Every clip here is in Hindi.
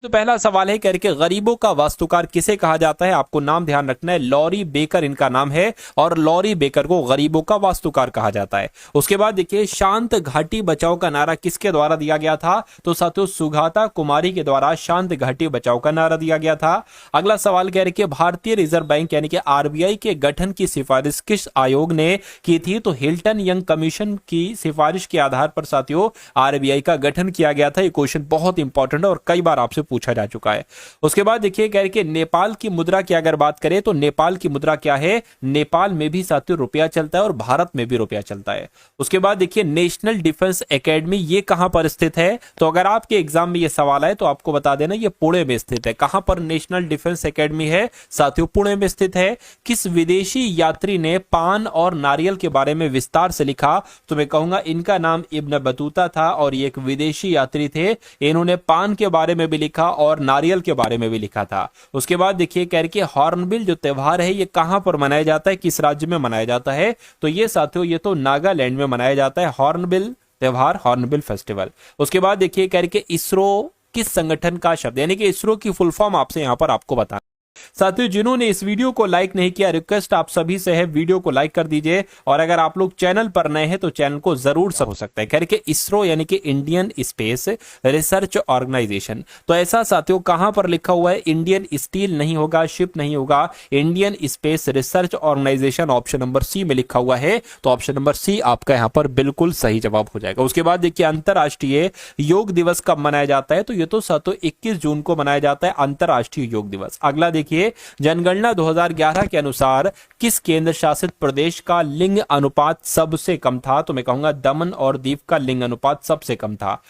तो पहला सवाल है करके गरीबों का वास्तुकार किसे कहा जाता है। आपको नाम ध्यान रखना है, लॉरी बेकर इनका नाम है और लॉरी बेकर को गरीबों का वास्तुकार कहा जाता है। उसके बाद देखिए शांत घाटी बचाओ का नारा किसके द्वारा दिया गया था। तो साथियों सुगाता कुमारी के द्वारा शांत घाटी बचाओ का नारा दिया गया था। अगला सवाल कह रहे भारतीय रिजर्व बैंक यानी कि आरबीआई के गठन की सिफारिश किस आयोग ने की थी। तो हिल्टन यंग कमीशन की सिफारिश के आधार पर साथियों आरबीआई का गठन किया गया था। ये क्वेश्चन बहुत इंपॉर्टेंट है और कई बार आपसे पूछा जा चुका है। उसके बाद देखिए कह रहे नेपाल की मुद्रा की अगर बात करें तो नेपाल की मुद्रा क्या है। नेपाल में भी साथियों रुपया चलता है और भारत में भी रुपया चलता है। उसके बाद देखिए नेशनल डिफेंस एकेडमी ये कहां पर स्थित है। तो अगर आपके एग्जाम में ये सवाल है तो आपको बता देना ये पुणे में स्थित है। कहां पर नेशनल डिफेंस एकेडमी है साथियों, पुणे में स्थित है। किस विदेशी यात्री ने पान और नारियल के बारे में विस्तार से लिखा। तो मैं कहूंगा इनका नाम इब्न बतूता था और ये एक विदेशी यात्री थे। इन्होंने पान के बारे में भी लिखा और नारियल के बारे में भी लिखा था। उसके बाद देखिए कह रहे हॉर्नबिल जो त्योहार है ये कहां पर मनाया जाता है, किस राज्य में मनाया जाता है। तो ये साथियों ये तो नागालैंड में मनाया जाता है हॉर्नबिल त्योहार, हॉर्नबिल फेस्टिवल। उसके बाद देखिए कह रहे इसरो किस संगठन का शब्द, यानी कि इसरो की फुल फॉर्म आपसे यहां पर आपको बताना। साथियों जिन्होंने इस वीडियो को लाइक नहीं किया, रिक्वेस्ट आप सभी से है वीडियो को लाइक कर दीजिए और अगर आप लोग चैनल पर नए हैं तो चैनल को जरूर सब हो सकता है। कह रहे इसरो यानी कि इंडियन स्पेस रिसर्च ऑर्गेनाइजेशन। तो ऐसा साथियों कहां पर लिखा हुआ है, इंडियन स्टील नहीं होगा, शिप नहीं होगा, Indian space research organisation option number C में लिखा हुआ है। तो ऑप्शन नंबर सी आपका यहां पर बिल्कुल सही जवाब हो जाएगा। उसके बाद देखिए अंतरराष्ट्रीय योग दिवस कब मनाया जाता है। तो ये तो साथियों 21 जून को मनाया जाता है अंतरराष्ट्रीय योग दिवस। अगला देखिए जनगणना 2011 के अनुसार किस केंद्र शासित प्रदेश का लिंग अनुपात सबसे कम था। तो मैं कहूंगा दमन और दीव का लिंग अनुपात सबसे कम था।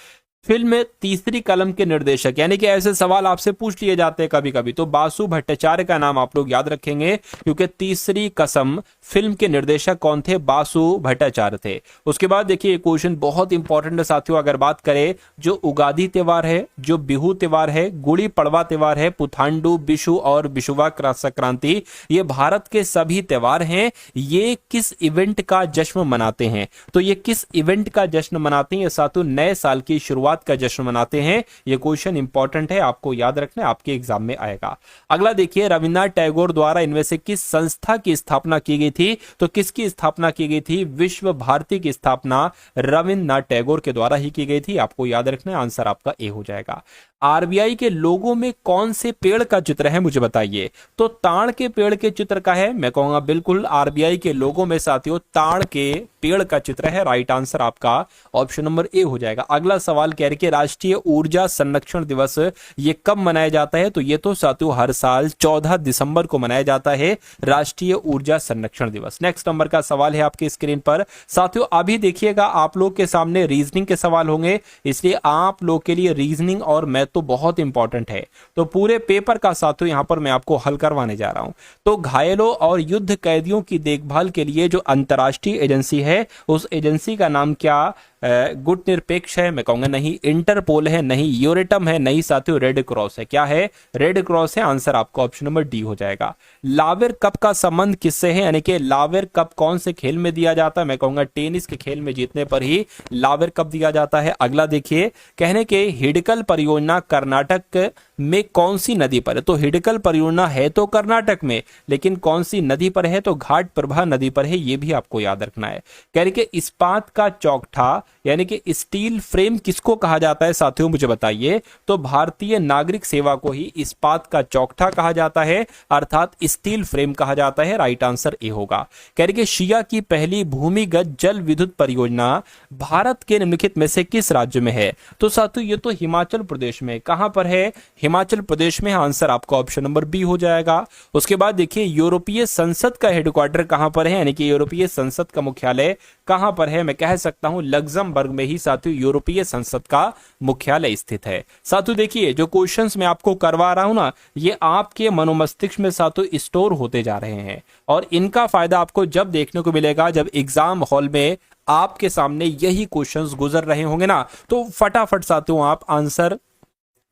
फिल्म तीसरी कलम के निर्देशक, यानी कि ऐसे सवाल आपसे पूछ लिए जाते हैं कभी कभी, तो बासु भट्टाचार्य का नाम आप लोग याद रखेंगे क्योंकि तीसरी कसम फिल्म के निर्देशक कौन थे, बासु भट्टाचार्य थे। उसके बाद देखिए क्वेश्चन बहुत इंपॉर्टेंट है साथियों, अगर बात करें जो उगादी त्योहार है, जो बिहू त्योहार है, गुड़ी पड़वा त्योहार है, पुथांडु बिशु और बिशुवा संक्रांति, ये भारत के सभी त्योहार हैं। ये किस इवेंट का जश्न मनाते हैं। तो ये किस इवेंट का जश्न मनाते हैं साथियों, नए साल की शुरुआत का जश्न मनाते हैं। यह क्वेश्चन इंपॉर्टेंट है, आपको याद रखना है, आपके एग्जाम में आएगा। अगला देखिए रविन्द्रनाथ टैगोर द्वारा इनमें से किस संस्था की स्थापना की गई थी। तो किसकी स्थापना की गई थी, विश्व भारती की स्थापना रविन्द्रनाथ टैगोर के द्वारा ही की गई थी। आपको याद रखना है, आंसर आपका ए हो जाएगा। आरबीआई के लोगों में कौन से पेड़ का चित्र है मुझे बताइए। तो ताड़ के पेड़ के चित्र का है, मैं कहूंगा बिल्कुल आरबीआई के लोगों में साथियों ताड़ के पेड़ का चित्र है। राइट आंसर आपका ऑप्शन नंबर ए हो जाएगा। अगला सवाल कह रहे कि राष्ट्रीय ऊर्जा संरक्षण दिवस ये कब मनाया जाता है। तो ये तो साथियों हर साल 14 दिसंबर को मनाया जाता है राष्ट्रीय ऊर्जा संरक्षण दिवस। नेक्स्ट नंबर का सवाल है आपके स्क्रीन पर साथियों, अभी देखिएगा आप लोग के सामने रीजनिंग के सवाल होंगे, इसलिए आप लोग के लिए रीजनिंग और मैथ तो बहुत इंपॉर्टेंट है। तो पूरे पेपर का साथियों यहां पर मैं आपको हल करवाने जा रहा हूं। तो घायलों और युद्ध कैदियों की देखभाल के लिए जो अंतरराष्ट्रीय एजेंसी है उस एजेंसी का नाम क्या, गुट निरपेक्ष है, मैं कहूंगा नहीं, इंटरपोल है नहीं, यूरेटम है नहीं साथियों, रेड क्रॉस है। क्या है, रेड क्रॉस है। आंसर आपका ऑप्शन नंबर डी हो जाएगा। लावेर कप का संबंध किससे है, यानी कि लावेर कप कौन से खेल में दिया जाता है। मैं कहूंगा टेनिस के खेल में जीतने पर ही लावेर कप दिया जाता है। अगला देखिए कहने के हिडकल परियोजना कर्नाटक में कौन सी नदी पर है। तो हिडकल परियोजना है तो कर्नाटक में, लेकिन कौन सी नदी पर है, तो घाट प्रभा नदी पर है। यह भी आपको याद रखना है। कह रहे कि इस्पात का चौखटा यानी कि स्टील फ्रेम किसको कहा जाता है साथियों मुझे बताइए। तो भारतीय नागरिक सेवा को ही इस्पात का चौखटा कहा जाता है, अर्थात स्टील फ्रेम कहा जाता है। राइट आंसर ए होगा। कह रहे कि शिया की पहली भूमिगत जल विद्युत परियोजना भारत के निम्नलिखित में से किस राज्य में है। तो साथियों ये तो हिमाचल प्रदेश में, कहां पर है, हिमाचल प्रदेश में। आंसर आपका ऑप्शन नंबर बी हो जाएगा। उसके बाद देखिए यूरोपीय संसद का हेडक्वार्टर कहां पर है, यानी कि यूरोपीय संसद का मुख्यालय कहां पर है, मैं कह सकता हूं लग्जमबर्ग में ही साथियों यूरोपीय संसद का मुख्यालय स्थित है। साथियों देखिए जो क्वेश्चंस मैं आपको करवा रहा हूं ना, ये आपके मनोमस्तिष्क में साथियों स्टोर होते जा रहे हैं और इनका फायदा आपको जब देखने को मिलेगा जब एग्जाम हॉल में आपके सामने यही क्वेश्चंस गुजर रहे होंगे ना, तो फटाफट साथियों आप आंसर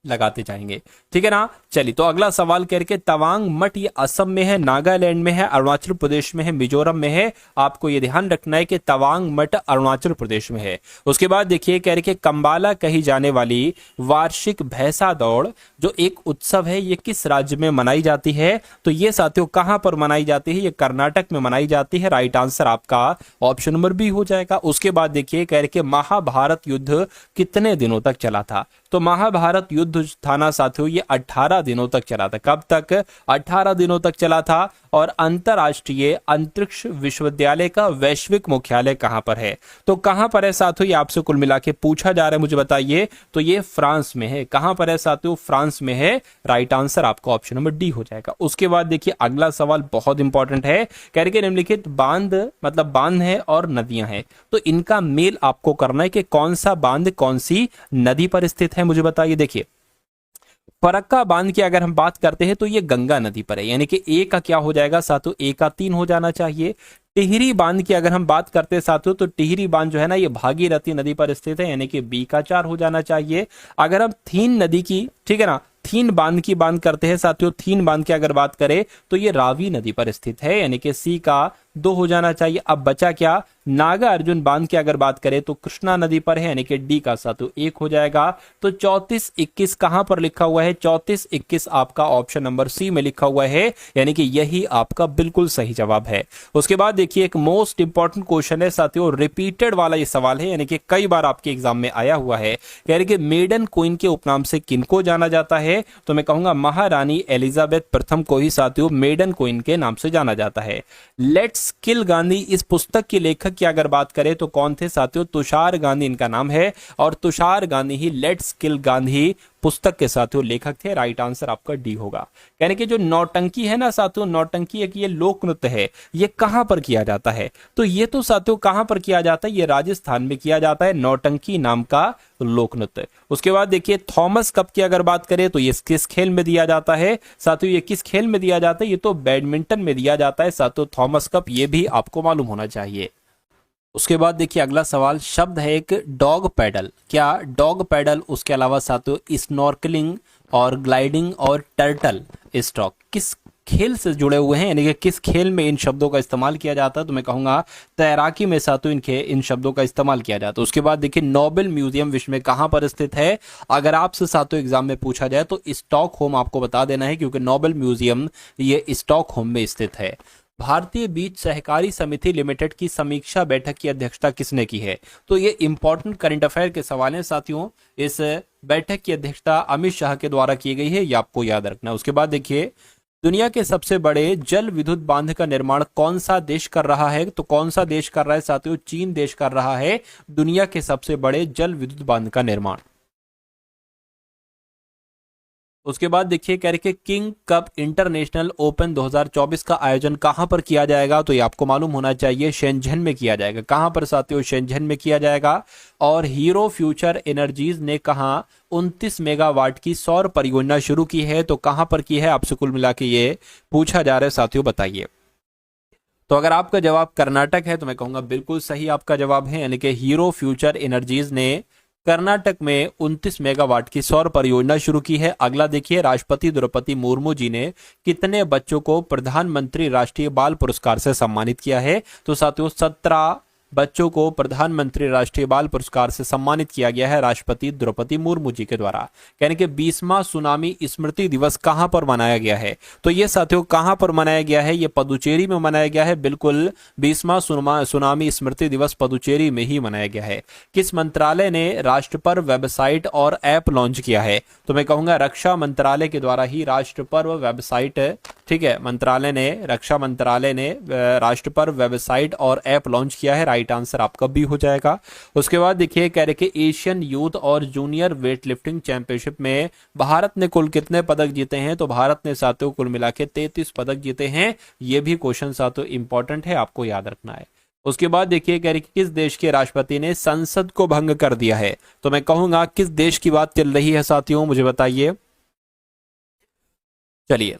लगाते जाएंगे। ठीक है ना। चलिए, तो अगला सवाल करके तवांग मठ, ये असम में है, नागालैंड में है, अरुणाचल प्रदेश में है, मिजोरम में है। आपको ये ध्यान रखना है कि तवांग मठ अरुणाचल प्रदेश में है। उसके बाद देखिए कह रहे कि कंबाला कही जाने वाली वार्षिक भैंसा दौड़ जो एक उत्सव है, ये किस राज्य में मनाई जाती है? तो ये साथियों कहां पर मनाई जाती है? ये कर्नाटक में मनाई जाती है। राइट आंसर आपका ऑप्शन नंबर बी हो जाएगा। उसके बाद देखिए कह रहे कि महाभारत युद्ध कितने दिनों तक चला था? तो महाभारत युद्ध था ना साथियों, ये 18 दिनों तक चला था। कब तक? 18 दिनों तक चला था। और अंतरराष्ट्रीय अंतरिक्ष विश्वविद्यालय का वैश्विक मुख्यालय कहां पर है? तो कहां पर है साथियों, ये आपसे कुल मिला के पूछा जा रहा है, मुझे बताइए। तो ये फ्रांस में है। कहां पर है साथियों? फ्रांस में है। राइट आंसर आपका ऑप्शन नंबर डी हो जाएगा। उसके बाद देखिए अगला सवाल बहुत इंपॉर्टेंट है। कह रहे कि निम्नलिखित बांध, मतलब बांध है और नदियां हैं, तो इनका मेल आपको करना है कि कौन सा बांध कौन सी नदी पर स्थित है, मुझे बताइए। देखिए फरक्का बांध की अगर हम बात करते हैं तो ये गंगा नदी पर है, यानी कि ए का क्या हो जाएगा साथियों? ए का 3 हो जाना चाहिए। टिहरी बांध की अगर हम बात करते हैं साथियों, तो टिहरी बांध जो है ना, ये भागीरथी नदी पर स्थित है, यानी कि बी का 4 हो जाना चाहिए। अगर हम थीन नदी की, ठीक है ना, थीन बांध की बात करते हैं साथियों, थीन बांध की अगर बात करें तो ये रावी नदी पर स्थित है, यानी कि सी का 2 हो जाना चाहिए। अब बचा क्या? नागा अर्जुन बांध की अगर बात करें तो कृष्णा नदी पर है, यानी कि डी का साथियों 1 हो जाएगा। तो 34-21 कहां पर लिखा हुआ है? 34-21 आपका ऑप्शन नंबर सी में लिखा हुआ है, यानी कि यही आपका बिल्कुल सही जवाब है। उसके बाद देखिए एक मोस्ट इंपॉर्टेंट क्वेश्चन है साथियों, रिपीटेड वाला ये सवाल है, यानी कि कई बार आपके एग्जाम में आया हुआ है। कह रहे कि मेडन क्वीन के उपनाम से किनको जाना जाता है? तो मैं कहूंगा महारानी एलिजाबेथ प्रथम को ही साथियों मेडन क्वीन के नाम से जाना जाता है। लेट्स किल गांधी, इस पुस्तक के लेखक की अगर बात करें तो कौन थे साथियों? तुषार गांधी इनका नाम है, और तुषार गांधी ही लेट्स किल गांधी पुस्तक के साथियों लेखक थे। राइट आंसर आपका डी होगा। कहने कि जो नौटंकी है ना साथियों, नौटंकी एक ये लोक नृत्य है, ये कहां पर किया जाता है? तो ये तो साथियों कहां पर किया जाता है? ये राजस्थान में किया जाता है, नौटंकी नाम का लोक नृत्य। उसके बाद देखिए थॉमस कप की अगर बात करें तो ये किस खेल में दिया जाता है साथियों? ये किस खेल में दिया जाता है? ये तो बैडमिंटन में दिया जाता है साथियों, थॉमस कप, ये भी आपको मालूम होना चाहिए। उसके बाद देखिए अगला सवाल शब्द है एक डॉग पैडल। क्या डॉग पैडल, उसके अलावा साथियों स्नॉर्कलिंग और ग्लाइडिंग और टर्टल स्टॉक किस खेल से जुड़े हुए हैं, यानी कि किस खेल में इन शब्दों का इस्तेमाल किया जाता है? तो मैं कहूंगा तैराकी में साथियों इन शब्दों का इस्तेमाल किया जाता है। उसके बाद देखिए नोबेल म्यूजियम विश्व में कहां पर स्थित है? अगर आपसे साथियों एग्जाम में पूछा जाए तो स्टॉकहोम आपको बता देना है, क्योंकि नोबेल म्यूजियम ये स्टॉकहोम में स्थित है। भारतीय बीज सहकारी समिति लिमिटेड की समीक्षा बैठक की अध्यक्षता किसने की है? तो ये इंपॉर्टेंट करंट अफेयर के सवाल हैं साथियों। इस बैठक की अध्यक्षता अमित शाह के द्वारा की गई है, ये आपको याद रखना है। उसके बाद देखिए दुनिया के सबसे बड़े जल विद्युत बांध का निर्माण कौन सा देश कर रहा है? तो कौन सा देश कर रहा है साथियों? चीन देश कर रहा है दुनिया के सबसे बड़े जल विद्युत बांध का निर्माण। उसके बाद देखिए कह रहे कि किंग कप इंटरनेशनल ओपन 2024 का आयोजन कहां पर किया जाएगा? तो ये आपको मालूम होना चाहिए, शेंझन में किया जाएगा। कहां पर साथियों? शेंझन में किया जाएगा। और हीरो फ्यूचर एनर्जीज ने कहा 29 मेगावाट की सौर परियोजना शुरू की है, तो कहां पर की है? आपसे कुल मिला के ये पूछा जा रहा है साथियों, बताइए। तो अगर आपका जवाब कर्नाटक है तो मैं कहूंगा बिल्कुल सही आपका जवाब है, यानी कि हीरो फ्यूचर एनर्जीज ने कर्नाटक में 29 मेगावाट की सौर परियोजना शुरू की है। अगला देखिए राष्ट्रपति द्रौपदी मुर्मू जी ने कितने बच्चों को प्रधानमंत्री राष्ट्रीय बाल पुरस्कार से सम्मानित किया है? तो साथियों 17 बच्चों को प्रधानमंत्री राष्ट्रीय बाल पुरस्कार से सम्मानित किया गया है राष्ट्रपति द्रौपदी मुर्मू जी के द्वारा। यानी कि 20वां सुनामी स्मृति दिवस कहां पर मनाया गया है? तो ये साथियों कहां पर मनाया गया है? ये पदुचेरी में मनाया गया है, बिल्कुल 20वां सुनामी स्मृति दिवस पदुचेरी में ही मनाया गया है। किस मंत्रालय ने राष्ट्रपर्व वेबसाइट और ऐप लॉन्च किया है? तो मैं कहूंगा रक्षा मंत्रालय के द्वारा ही राष्ट्रपर्व वेबसाइट, ठीक है, रक्षा मंत्रालय ने राष्ट्रपर्व वेबसाइट और ऐप लॉन्च किया है। राइट आंसर आपका बी हो जाएगा। उसके बाद देखिए कह रहे कि एशियन यूथ और जूनियर वेट लिफ्टिंग चैंपियनशिप में भारत ने कुल कितने पदक जीते हैं? तो भारत ने साथियों कुल मिला के 33 पदक जीते हैं। ये भी क्वेश्चन साथियों इंपॉर्टेंट है, आपको याद रखना है। उसके बाद देखिए कह रहे कि किस देश के राष्ट्रपति ने संसद को भंग कर दिया है? तो मैं कहूंगा किस देश की बात चल रही है साथियों, मुझे बताइए। चलिए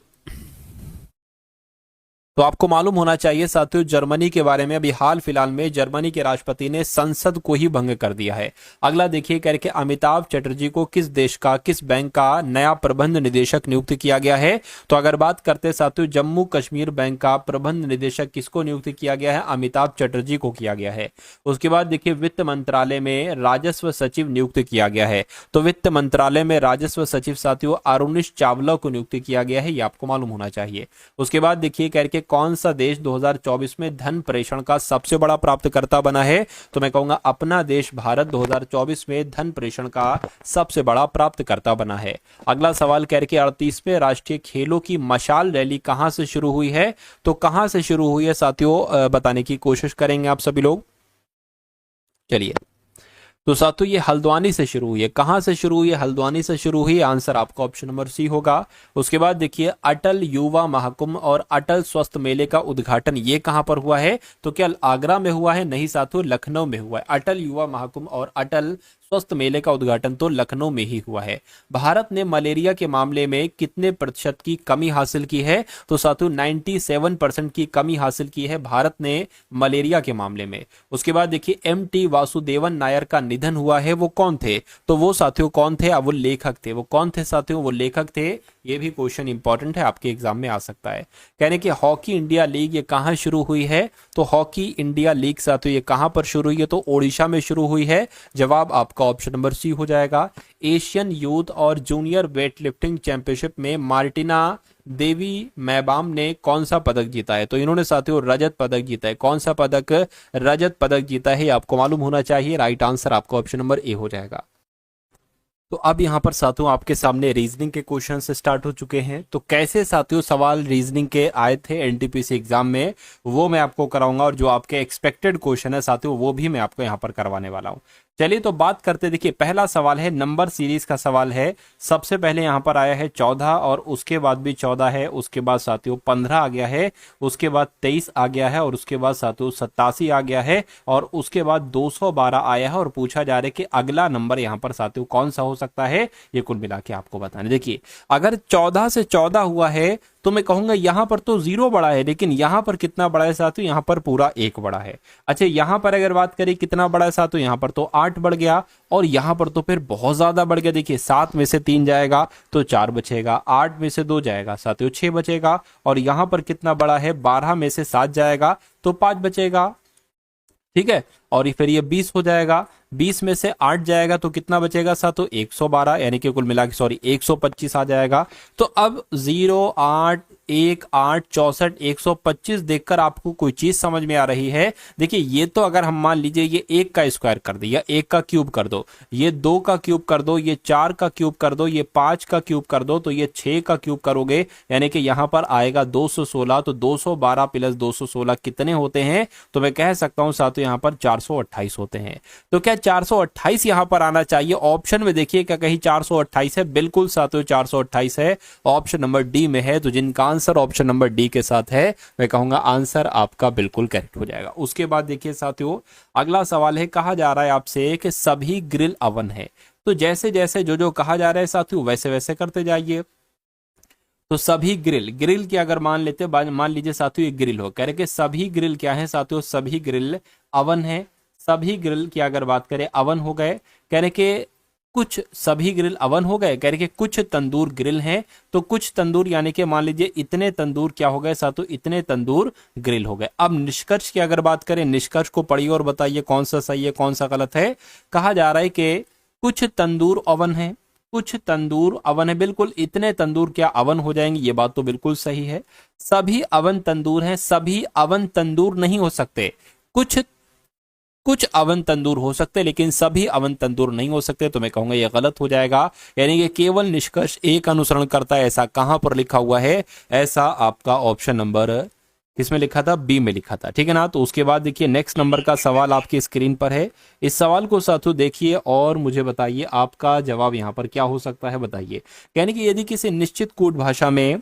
तो आपको मालूम होना चाहिए साथियों, जर्मनी के बारे में अभी हाल फिलहाल में जर्मनी के राष्ट्रपति ने संसद को ही भंग कर दिया है। अगला देखिए करके अमिताभ चटर्जी को किस देश का किस बैंक का नया प्रबंध निदेशक नियुक्त किया गया है। तो अगर बात करते हैं साथियों, जम्मू कश्मीर बैंक का प्रबंध निदेशक किसको नियुक्त किया गया है, अमिताभ चटर्जी को किया गया है। उसके बाद देखिए वित्त मंत्रालय में राजस्व सचिव नियुक्त किया गया है। तो वित्त मंत्रालय में राजस्व सचिव साथियों अरुणिश चावला को नियुक्त किया गया है, ये आपको मालूम होना चाहिए। उसके बाद देखिए करके कौन सा देश 2024 में धन प्रेषण का सबसे बड़ा प्राप्तकर्ता बना है। तो मैं कहूंगा अपना देश भारत 2024 में धन प्रेषण का सबसे बड़ा प्राप्तकर्ता बना है। अगला सवाल करके 38वें राष्ट्रीय खेलों की मशाल रैली कहां से शुरू हुई है। तो कहां से शुरू हुई है साथियों, बताने की कोशिश करेंगे आप सभी लोग। चलिए, तो साथियों ये हल्द्वानी से शुरू हुई है। कहां से शुरू हुई है, हल्द्वानी से शुरू हुई। आंसर आपका ऑप्शन नंबर सी होगा। उसके बाद देखिए अटल युवा महाकुंभ और अटल स्वस्थ मेले का उद्घाटन ये कहां पर हुआ है। तो क्या आगरा में हुआ है, नहीं साथियों लखनऊ में हुआ है। अटल युवा महाकुंभ और अटल स्वस्थ मेले का उद्घाटन तो लखनऊ में ही हुआ है। भारत ने मलेरिया के मामले में कितने प्रतिशत की कमी हासिल की है। तो साथियों 97% की कमी हासिल की है भारत ने मलेरिया के मामले में। उसके बाद देखिए MT वासुदेवन नायर का निधन हुआ है, वो कौन थे। तो वो साथियों कौन थे, अब वो लेखक थे। वो कौन थे साथियों, वो लेखक थे। ये भी क्वेश्चन इंपॉर्टेंट है, आपके एग्जाम में आ सकता है। कहने कि हॉकी इंडिया लीग ये कहां शुरू हुई है। तो हॉकी इंडिया लीग साथियों ये कहां पर शुरू हुई है। तो ओडिशा में शुरू हुई है। जवाब आपका ऑप्शन नंबर सी हो जाएगा। एशियन यूथ और जूनियर वेट लिफ्टिंग चैंपियनशिप में मार्टिना देवी मैबाम ने कौन सा पदक जीता है। तो इन्होंने साथियों रजत पदक जीता है। कौन सा पदक, रजत पदक जीता है, आपको मालूम होना चाहिए। राइट आंसर आपका ऑप्शन नंबर ए हो जाएगा। तो अब यहाँ पर साथियों आपके सामने रीजनिंग के क्वेश्चन से स्टार्ट हो चुके हैं। तो कैसे साथियों सवाल रीजनिंग के आए थे एनटीपीसी एग्जाम में, वो मैं आपको कराऊंगा। और जो आपके एक्सपेक्टेड क्वेश्चन है साथियों वो भी मैं आपको यहाँ पर करवाने वाला हूँ। चलिए तो बात करते, देखिए पहला सवाल है नंबर सीरीज का सवाल है। सबसे पहले यहाँ पर आया है 14 और उसके बाद भी 14 है। उसके बाद साथियों 15 आ गया है। उसके बाद 23 आ गया है। और उसके बाद साथियों 87 आ गया है। और उसके बाद 212 आया है। और पूछा जा रहा है कि अगला नंबर यहाँ पर साथियों कौन सा हो सकता है। ये कुल मिला के आपको बताना। देखिए अगर 14 से 14 हुआ है तो मैं कहूंगा यहां पर तो 0 बड़ा है, लेकिन यहां पर कितना बड़ा है साथियों, यहां पर पूरा 1 बड़ा है। अच्छा यहां पर अगर बात करें कितना बड़ा है साथियों, यहां पर तो 8 बढ़ गया। और यहां पर तो फिर बहुत ज्यादा बढ़ गया। देखिए 7 में से 3 जाएगा तो 4 बचेगा। 8 में से 2 जाएगा साथियों 6 बचेगा। और यहां पर कितना बड़ा है, 12 में से 7 जाएगा तो 5 बचेगा। ठीक है, और फिर ये 20 हो जाएगा। 20 में से 8 जाएगा तो कितना बचेगा साथियों, 112, यानी कि कुल मिला के 125 आ जाएगा। तो अब 0, 8, 1, 8, 64, 125 देखकर आपको कोई चीज समझ में आ रही है। देखिए ये तो अगर हम मान लीजिए ये 1 का स्क्वायर कर दे, या 1 का क्यूब कर दो, ये 2 का क्यूब कर दो, ये 4 का क्यूब कर दो, ये 5 का क्यूब कर दो, तो ये 6 का क्यूब करोगे, यानी कि यहां पर आएगा 216। तो 212 प्लस 216 कितने होते हैं। तो मैं कह सकता हूं साथियों यहां पर 428 होते हैं। तो क्या 428 यहां पर आना चाहिए। ऑप्शन में देखिए क्या कहीं 428 है, बिल्कुल साथियों 428 है। ऑप्शन नंबर डी में है। तो जिनका आंसर ऑप्शन नंबर डी के साथ है मैं कहूंगा आंसर आपका बिल्कुल करेक्ट हो जाएगा। उसके बाद देखिए साथियों अगला सवाल है, कहा जा रहा है आपसे कि सभी ग्रिल अवन है। तो जैसे जैसे जो जो कहा जा रहा है साथियों वैसे वैसे करते जाइए। तो सभी ग्रिल, ग्रिल की अगर मान लेते, मान लीजिए साथियों ये ग्रिल हो, कह रहे कि सभी ग्रिल क्या है साथियों, सभी ग्रिल अवन है। सभी ग्रिल की अगर बात करें अवन हो गए। कह रहे कि कुछ सभी ग्रिल अवन हो गए। कह रहे कि कुछ तंदूर ग्रिल हैं। तो कुछ तंदूर यानी कि मान लीजिए इतने तंदूर क्या हो गए साथियों, इतने तंदूर ग्रिल हो गए। अब निष्कर्ष की अगर बात करें, निष्कर्ष को पढ़िए और बताइए कौन सा सही है कौन सा गलत है। कहा जा रहा है कि कुछ तंदूर अवन है, कुछ तंदूर अवन है। बिल्कुल इतने तंदूर क्या अवन हो जाएंगे, ये बात तो बिल्कुल सही है। सभी अवन तंदूर हैं, सभी अवन तंदूर नहीं हो सकते। कुछ अवन तंदूर हो सकते लेकिन सभी अवन तंदूर नहीं हो सकते। तो मैं कहूंगा ये गलत हो जाएगा। यानी कि केवल निष्कर्ष एक अनुसरण करता है, ऐसा कहां पर लिखा हुआ है। ऐसा आपका ऑप्शन नंबर किसमें लिखा था, बी में लिखा था। ठीक है ना। तो उसके बाद देखिए नेक्स्ट नंबर का सवाल आपकी स्क्रीन पर है। इस सवाल को साथियों देखिए और मुझे बताइए आपका जवाब यहां पर क्या हो सकता है, बताइए। यानी कि यदि किसी निश्चित कूट भाषा में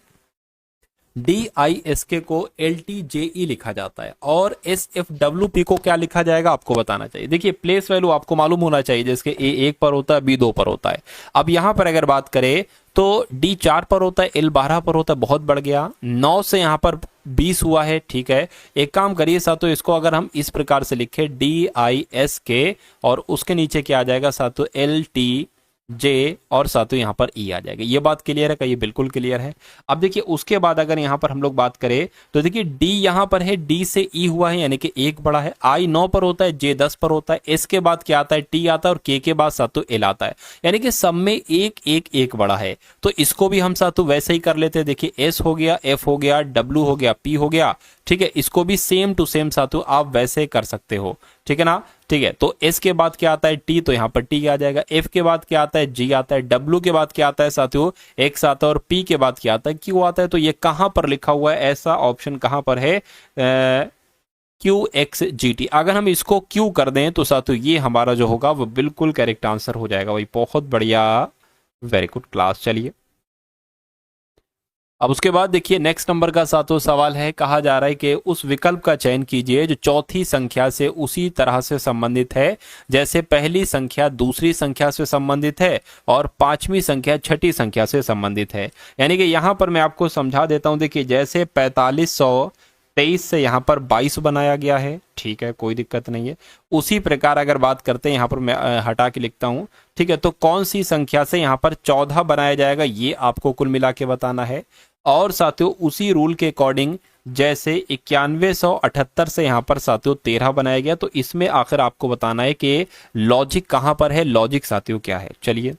DISK को LTJE लिखा जाता है और SFWP को क्या लिखा जाएगा आपको बताना चाहिए। देखिए प्लेस वैल्यू आपको मालूम होना चाहिए, जैसे A 1 पर होता है, B 2 पर होता है। अब यहां पर अगर बात करें तो D 4 पर होता है, L 12 पर होता है, बहुत बढ़ गया। 9 से यहां पर 20 हुआ है, ठीक है। एक काम करिए साथियों, इसको अगर हम इस प्रकार से लिखे DISK और उसके नीचे क्या आ जाएगा साथियों, LTJ और साथियों यहां पर E आ जाएगा। ये बात क्लियर है क्या? ये बिल्कुल क्लियर है। अब देखिए उसके बाद अगर यहां पर हम लोग बात करें तो देखिए D यहां पर है, D से E हुआ है यानी कि 1 बड़ा है। I 9 पर होता है, J 10 पर होता है, S के बाद क्या आता है, T आता है और K के बाद साथियों L आता है, यानी कि सब में 1 1 1 बड़ा है। तो इसको भी हम साथियों वैसे ही कर लेते हैं। देखिए S हो गया, F हो गया, W हो गया, P हो गया, ठीक है। इसको भी सेम टू सेम साथियों आप वैसे कर सकते हो, ठीक है ना। ठीक है, तो S के बाद क्या आता है, T, तो यहां पर T आ जाएगा। F के बाद क्या आता है, G आता है। W के बाद क्या आता है साथियों, X आता है। और P के बाद क्या आता है, Q आता है। तो ये कहां पर लिखा हुआ है, ऐसा ऑप्शन कहां पर है, QXGT। अगर हम इसको Q कर दें तो साथियों ये हमारा जो होगा वो बिल्कुल करेक्ट आंसर हो जाएगा भाई। बहुत बढ़िया, वेरी गुड क्लास। चलिए अब उसके बाद देखिए नेक्स्ट नंबर का सातों सवाल है, कहा जा रहा है कि उस विकल्प का चयन कीजिए जो चौथी संख्या से उसी तरह से संबंधित है जैसे पहली संख्या दूसरी संख्या से संबंधित है और पांचवी संख्या छठी संख्या से संबंधित है। यानी कि यहां पर मैं आपको समझा देता हूं। देखिए जैसे 4523 से यहां पर 22 बनाया गया है, ठीक है, कोई दिक्कत नहीं है। उसी प्रकार अगर बात करते हैं, यहां पर मैं हटा के लिखता हूं, ठीक है। तो कौन सी संख्या से यहां पर 14 बनाया जाएगा ये आपको कुल मिला के बताना है। और साथियों उसी रूल के अकॉर्डिंग जैसे 9178 से यहां पर साथियों 13 बनाया गया, तो इसमें आखिर आपको बताना है कि लॉजिक कहां पर है, लॉजिक साथियों क्या है। चलिए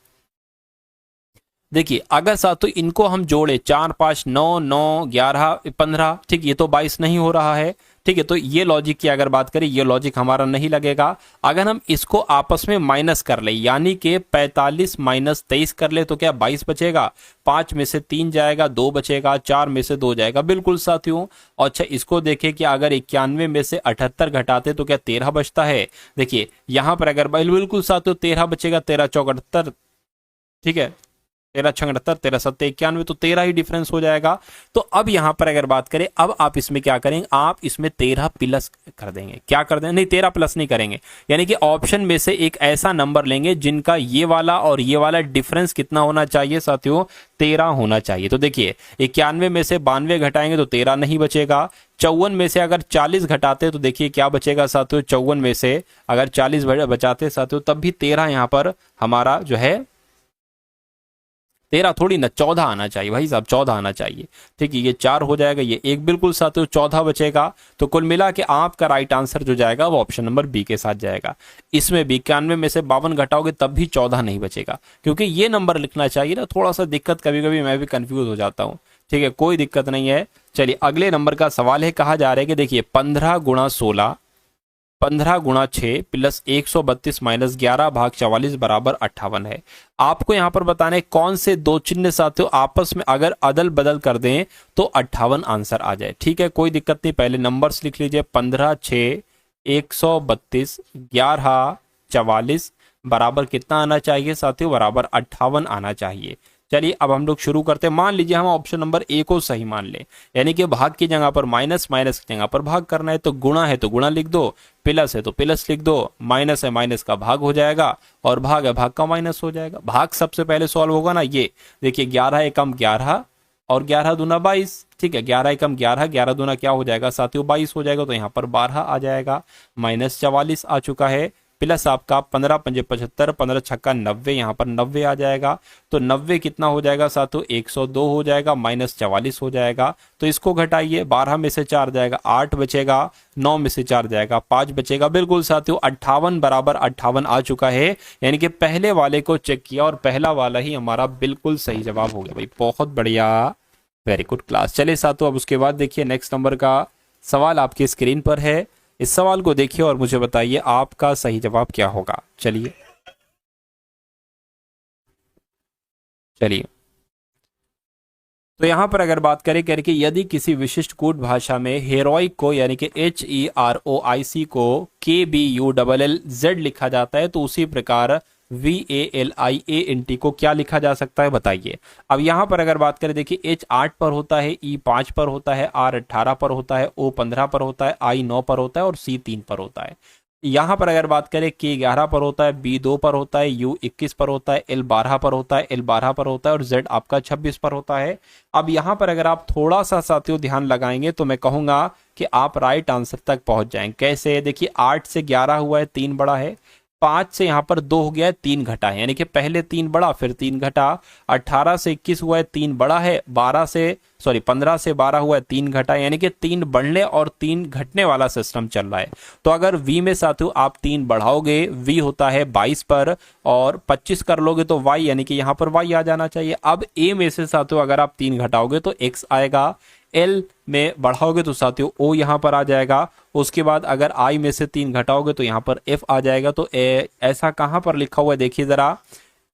देखिए अगर साथियों इनको हम जोड़े 4 5 9 9 11 15, ठीक, ये तो 22 नहीं हो रहा है, ठीक है। तो ये लॉजिक की अगर बात करें, ये लॉजिक हमारा नहीं लगेगा। अगर हम इसको आपस में माइनस कर ले, यानी कि 45 माइनस 23 कर ले तो क्या 22 बचेगा। 5 में से 3 जाएगा, 2 बचेगा, 4 में से 2 जाएगा, बिल्कुल साथियों। अच्छा इसको देखें कि अगर 91 में से 78 घटाते तो क्या 13 बचता है। देखिए यहां पर अगर बिल्कुल साथियों 13 बचेगा, 13 चौक 78, ठीक है, 13 छंग 78, 13 सत्ते 91, तो 13 ही डिफरेंस हो जाएगा। तो अब यहां पर अगर बात करें, अब आप इसमें क्या करेंगे, आप इसमें 13 प्लस कर देंगे। क्या कर देंगे, नहीं 13 प्लस नहीं करेंगे, यानी कि ऑप्शन में से एक ऐसा नंबर लेंगे जिनका ये वाला और ये वाला डिफरेंस कितना होना चाहिए साथियों, 13 होना चाहिए। तो देखिए 91 में से 92 घटाएंगे तो 13 नहीं बचेगा। 54 में से अगर 40 घटाते तो देखिए क्या बचेगा साथियों, 54 में से अगर 40 बचाते साथियों तब भी 13 यहां पर हमारा जो है 13 थोड़ी ना 14 आना चाहिए भाई साहब, 14 आना चाहिए, ठीक है। ये 4 हो जाएगा, ये 1 बिल्कुल साथियों 14 बचेगा। तो कुल मिला के आपका राइट आंसर जो जाएगा वो ऑप्शन नंबर बी के साथ जाएगा। इसमें भी 91 में से 52 घटाओगे तब भी 14 नहीं बचेगा, क्योंकि ये नंबर लिखना चाहिए ना, थोड़ा सा दिक्कत, कभी कभी मैं भी कंफ्यूज हो जाता हूँ, ठीक है, कोई दिक्कत नहीं है। चलिए अगले नंबर का सवाल है, कहा जा रहा है कि देखिए 15 गुणा 16 15 गुणा 6 प्लस 132 माइनस 11 भाग 44 बराबर 58 है। आपको यहां पर बताना है कौन से दो चिन्ह साथियों आपस में अगर अदल बदल कर दें तो 58 आंसर आ जाए, ठीक है, कोई दिक्कत नहीं। पहले नंबर्स लिख लीजिए, 15 6 132 11 44 बराबर कितना आना चाहिए साथियों, बराबर 58 आना चाहिए। चलिए अब हम लोग शुरू करते हैं। मान लीजिए हम ऑप्शन नंबर ए को सही मान लें, यानी कि भाग की जगह पर माइनस, माइनस की जगह पर भाग करना है, तो गुणा है तो गुणा लिख दो, प्लस है तो प्लस लिख दो, माइनस है माइनस का भाग हो जाएगा और भाग है भाग का माइनस हो जाएगा। भाग सबसे पहले सॉल्व होगा ना, ये देखिए 11 एकम 11 और 11 दूना 22, ठीक है, 11 एकम 11, 11 दूना क्या हो जाएगा साथियों 22 हो जाएगा, तो यहाँ पर 12 आ जाएगा, माइनस 44 आ चुका है, प्लस आपका 15 पंजे 75, 15 छक्का 90, यहाँ पर 90 आ जाएगा। तो 90 कितना हो जाएगा साथियों 102 हो जाएगा, माइनस 44 हो जाएगा। तो इसको घटाइए, 12 में से 4 जाएगा 8 बचेगा, 9 में से 4 जाएगा 5 बचेगा, बिल्कुल साथियों 58 बराबर 58 आ चुका है। यानी कि पहले वाले को चेक किया और पहला वाला ही हमारा बिल्कुल सही जवाब हो गया भाई, बहुत बढ़िया, वेरी गुड क्लास। चलिए साथियों अब उसके बाद देखिए नेक्स्ट नंबर का सवाल आपकी स्क्रीन पर है। इस सवाल को देखिए और मुझे बताइए आपका सही जवाब क्या होगा। चलिए तो यहां पर अगर बात करें करके, यदि किसी विशिष्ट कूट भाषा में हेरोइक को यानी कि HEROIC को KBULLZ लिखा जाता है, तो उसी प्रकार VALIANT को क्या लिखा जा सकता है बताइए। अब यहां पर अगर बात करें, देखिए H 8 पर होता है, E 5 पर होता है, R 18 पर होता है, O 15 पर होता है, I 9 पर होता है और C 3 पर होता है। यहां पर अगर बात करें, K 11 पर होता है, B 2 पर होता है, U 21 पर होता है, L 12 पर होता है, L 12 पर होता है और Z आपका 26 पर होता है। अब यहां पर अगर आप थोड़ा सा साथियों ध्यान लगाएंगे तो मैं कहूंगा कि आप राइट आंसर तक पहुंच जाएंगे। कैसे? देखिए 8 से 11 हुआ है, 3 बड़ा है, 5 से यहां पर 2 हो गया है, 3 घटा है, यानी कि पहले 3 बड़ा फिर 3 घटा। 18 से 21 हुआ है, 3 बड़ा है, 15 से 12 हुआ है, 3 घटा, यानी कि 3 बढ़ने और 3 घटने वाला सिस्टम चल रहा है। तो अगर V में साथियों आप 3 बढ़ाओगे, V होता है 22 पर, और 25 कर लोगे तो Y, यानी कि यहां पर Y आ जाना चाहिए। अब A में से साथियों अगर आप 3 घटाओगे तो X आएगा, L में बढ़ाओगे तो साथियों O यहां पर आ जाएगा। उसके बाद अगर I में से 3 घटाओगे तो यहां पर F आ जाएगा। तो ऐसा कहां पर लिखा हुआ है देखिए जरा,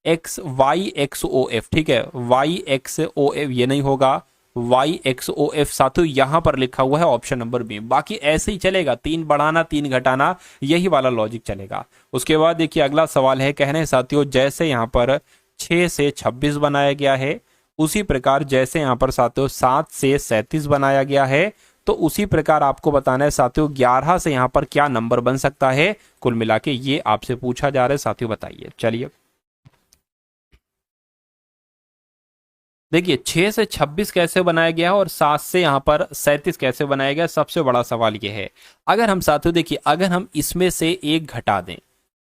YXOF, ठीक है, YXOF ये नहीं होगा, YXOF साथियों यहां पर लिखा हुआ है ऑप्शन नंबर बी। बाकी ऐसे ही चलेगा, 3 बढ़ाना 3 घटाना, यही वाला लॉजिक चलेगा। उसके बाद देखिए अगला सवाल है, कहने साथियों जैसे यहां पर 6 से 26 बनाया गया है, उसी प्रकार जैसे यहां पर साथियों 7 से 37 बनाया गया है, तो उसी प्रकार आपको बताना है साथियों 11 से यहां पर क्या नंबर बन सकता है। कुल मिला के ये आपसे पूछा जा रहा है साथियों, बताइए। चलिए देखिए 6 से 26 कैसे बनाया गया है और 7 से यहां पर 37 कैसे बनाया गया, सबसे बड़ा सवाल ये है। अगर हम साथियों देखिए, अगर हम इसमें से एक घटा दें,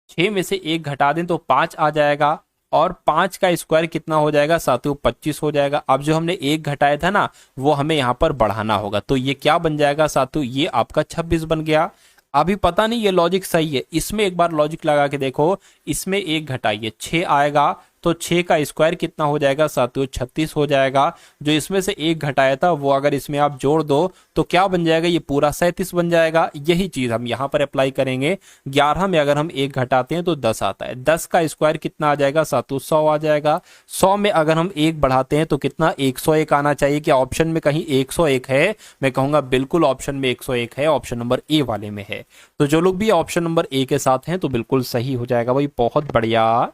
6 में से एक घटा दें तो 5 आ जाएगा, और 5 का स्क्वायर कितना हो जाएगा साथियों, 25 हो जाएगा। अब जो हमने एक घटाया था ना, वो हमें यहां पर बढ़ाना होगा, तो ये क्या बन जाएगा साथियों, ये आपका 26 बन गया। अभी पता नहीं ये लॉजिक सही है, इसमें एक बार लॉजिक लगा के देखो, इसमें एक घटाइए 6 आएगा, तो 6 का स्क्वायर कितना हो जाएगा साथियों, 36 हो जाएगा। जो इसमें से एक घटाया था वो अगर इसमें आप जोड़ दो तो क्या बन जाएगा, ये पूरा 37 बन जाएगा। यही चीज हम यहाँ पर अप्लाई करेंगे। 11 में अगर हम एक घटाते हैं तो 10 आता है, 10 का स्क्वायर कितना आ जाएगा साथियों, 100 आ जाएगा। 100 में अगर हम एक बढ़ाते हैं तो कितना, 101 आना चाहिए। क्या ऑप्शन में कहीं 101 है? मैं कहूंगा बिल्कुल ऑप्शन में 101 है, ऑप्शन नंबर ए वाले में है। तो जो लोग भी ऑप्शन नंबर ए के साथ हैं तो बिल्कुल सही हो जाएगा भाई, बहुत बढ़िया,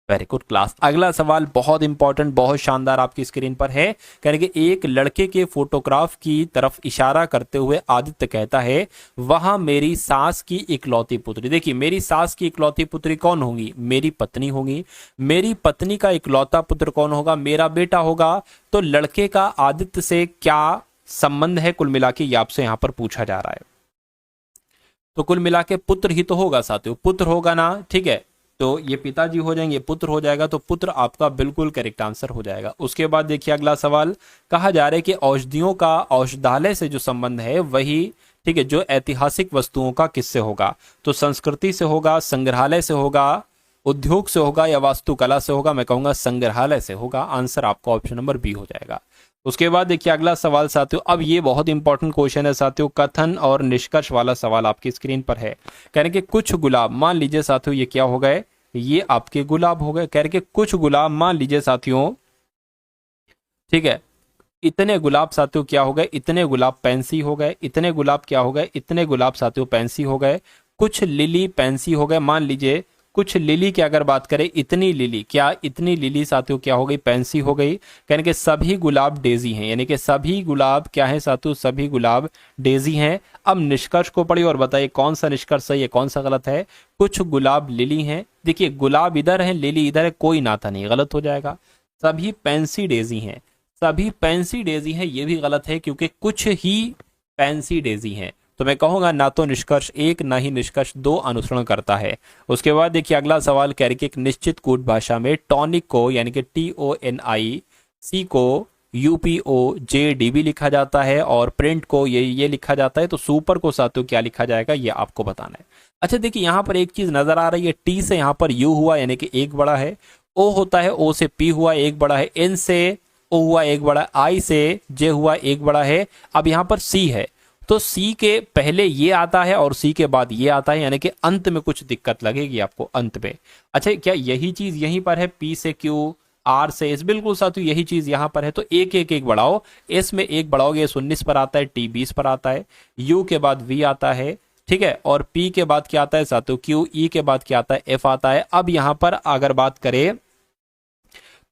वेरी गुड क्लास। अगला सवाल बहुत इंपॉर्टेंट, बहुत शानदार आपकी स्क्रीन पर है। कह रहे कि एक लड़के के फोटोग्राफ की तरफ इशारा करते हुए आदित्य कहता है, वहां मेरी सास की इकलौती पुत्री। देखिए मेरी सास की इकलौती पुत्री कौन होगी, मेरी पत्नी होगी। मेरी पत्नी का इकलौता पुत्र कौन होगा, मेरा बेटा होगा। तो लड़के का आदित्य से क्या संबंध है, कुल मिला के ये आपसे यहां पर पूछा जा रहा है। तो कुल मिला के पुत्र ही तो होगा साथियों, पुत्र होगा ना, ठीक है। तो ये पिताजी हो जाएंगे, पुत्र हो जाएगा, तो पुत्र आपका बिल्कुल करेक्ट आंसर हो जाएगा। उसके बाद देखिए अगला सवाल, कहा जा रहा है कि औषधियों का औषधालय से जो संबंध है वही, ठीक है, जो ऐतिहासिक वस्तुओं का किससे होगा। तो संस्कृति से होगा, संग्रहालय से होगा, उद्योग से होगा या वास्तुकला से होगा। मैं कहूंगा संग्रहालय से होगा। आंसर आपका ऑप्शन नंबर बी हो जाएगा। उसके बाद देखिए अगला सवाल साथियों, अब ये बहुत इंपॉर्टेंट क्वेश्चन है साथियों, कथन और निष्कर्ष वाला सवाल आपकी स्क्रीन पर है। कह रहे कि कुछ गुलाब, मान लीजिए साथियों ये क्या हो गए, ये आपके गुलाब हो गए। कह रहे कि कुछ गुलाब, मान लीजिए साथियों, ठीक है, इतने गुलाब साथियों क्या हो गए, इतने गुलाब पैंसी हो गए। इतने गुलाब क्या हो गए, इतने गुलाब साथियों पैंसी हो गए। कुछ लिली पैंसी हो गए। मान लीजिए कुछ लिली की अगर बात करें, इतनी लिली, क्या इतनी लिली साथियों क्या हो गई, पैंसी हो गई। कहने के सभी गुलाब डेजी हैं, यानी कि सभी गुलाब क्या है साथियों, सभी गुलाब डेजी हैं। अब निष्कर्ष को पढ़िए और बताइए कौन सा निष्कर्ष सही है, कौन सा गलत है। कुछ गुलाब लिली हैं, देखिए गुलाब इधर है, लिली इधर है, कोई नाता नहीं, गलत हो जाएगा। सभी पैंसी डेजी हैं, सभी पैंसी डेजी हैं, ये भी गलत है क्योंकि कुछ ही पैंसी डेजी हैं। तो मैं कहूंगा ना तो निष्कर्ष एक ना ही निष्कर्ष दो अनुसरण करता है। उसके बाद देखिए अगला सवाल कह रही कि एक निश्चित कूट भाषा में टॉनिक को यानी कि TONIC को UPOJD भी लिखा जाता है और प्रिंट को ये लिखा जाता है। तो सुपर को साथियों क्या लिखा जाएगा, ये आपको बताना है। अच्छा देखिए यहाँ पर एक चीज नजर आ रही है, टी से यहाँ पर यू हुआ यानी कि एक बड़ा है, ओ होता है, ओ से पी हुआ एक बड़ा है, एन से ओ हुआ एक बड़ा है, आई से जे हुआ एक बड़ा है। अब यहाँ पर सी है तो सी के पहले ये आता है और सी के बाद ये आता है, यानी कि अंत में कुछ दिक्कत लगेगी आपको अंत में। अच्छा क्या यही चीज यहीं पर है, पी से क्यू, आर से एस, बिल्कुल साथियों यही चीज यहां पर है। तो एक एक एक बढ़ाओ, एस में एक बढ़ाओगे, एस 19 पर आता है, टी 20 पर आता है, यू के बाद वी आता है, ठीक है, और P के बाद क्या आता है साथियों Q, E के बाद क्या आता है F आता है। अब यहां पर अगर बात करें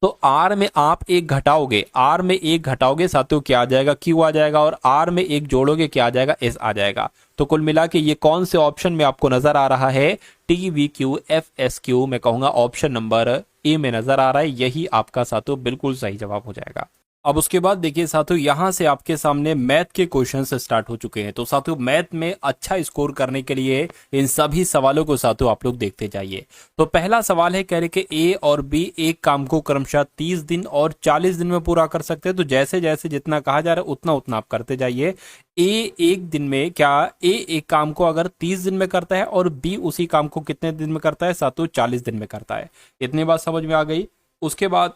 तो R में आप एक घटाओगे, R में एक घटाओगे साथियों क्या आ जाएगा, Q आ जाएगा, और R में एक जोड़ोगे क्या आ जाएगा, S आ जाएगा। तो कुल मिला के ये कौन से ऑप्शन में आपको नजर आ रहा है, TVQFSQ, मैं कहूंगा ऑप्शन नंबर ए में नजर आ रहा है, यही आपका साथियों बिल्कुल सही जवाब हो जाएगा। अब उसके बाद देखिए साथियों यहां से आपके सामने मैथ के क्वेश्चन स्टार्ट हो चुके हैं। तो साथियों मैथ में अच्छा स्कोर करने के लिए इन सभी सवालों को साथियों आप लोग देखते जाइए। तो पहला सवाल है, कह रहे कि ए और बी एक काम को क्रमशः 30 दिन और 40 दिन में पूरा कर सकते हैं। तो जैसे जैसे जितना कहा जा रहा है उतना उतना आप करते जाइए। ए एक दिन में क्या, ए एक काम को अगर 30 दिन में करता है और बी उसी काम को कितने दिन में करता है साथियों, 40 दिन में करता है। इतनी बात समझ में आ गई। उसके बाद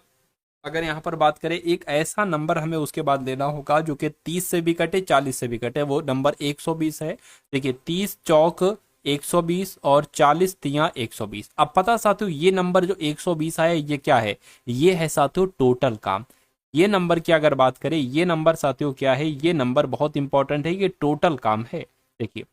अगर यहाँ पर बात करें, एक ऐसा नंबर हमें उसके बाद लेना होगा जो कि 30 से भी कटे 40 से भी कटे, वो नंबर 120 है। देखिए 30 चौक 120 और 40 तिया 120। अब पता साथियों ये नंबर जो 120 आया ये क्या है, ये है साथियों टोटल काम। ये नंबर की अगर बात करें, ये नंबर साथियों क्या है, ये नंबर बहुत इंपॉर्टेंट है, ये टोटल काम है। देखिए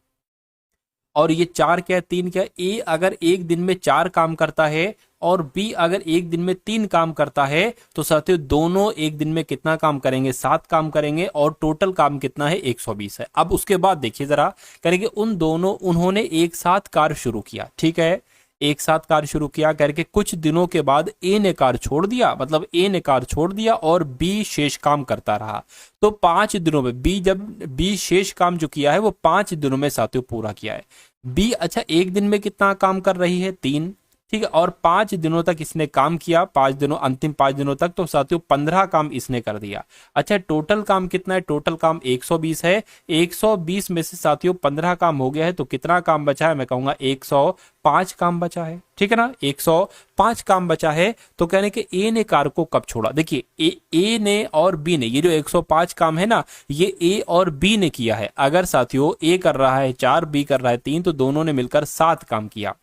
और ये चार क्या है, तीन क्या है, ए अगर एक दिन में 4 काम करता है और बी अगर एक दिन में 3 काम करता है, तो साथियों दोनों एक दिन में कितना काम करेंगे, 7 काम करेंगे, और टोटल काम कितना है 120 है। अब उसके बाद देखिए जरा, करेंगे उन दोनों, उन्होंने एक साथ कार्य शुरू किया, ठीक है, एक साथ कार्य शुरू किया करके कुछ दिनों के बाद ए ने कार्य छोड़ दिया, मतलब ए ने कार्य छोड़ दिया और बी शेष काम करता रहा। तो 5 दिनों में बी, जब बी शेष काम जो किया है वो 5 दिनों में साथियों पूरा किया है। बी अच्छा एक दिन में कितना काम कर रही है, 3, ठीक है, और 5 दिनों तक इसने काम किया, 5 दिनों, अंतिम 5 दिनों तक, तो साथियों 15 काम इसने कर दिया। अच्छा टोटल काम कितना है, टोटल काम 120 है। 120 में से साथियों 15 काम हो गया है, तो कितना काम बचा है, मैं कहूंगा 105 काम बचा है, ठीक है ना, 105 काम बचा है। तो कहने के ए ने कार को कब छोड़ा, देखिए ए ने और बी ने, ये जो 105 काम है ना, ये ए और बी ने किया है। अगर साथियों ए कर रहा है 4, बी कर रहा है 3, तो दोनों ने मिलकर 7 काम किया।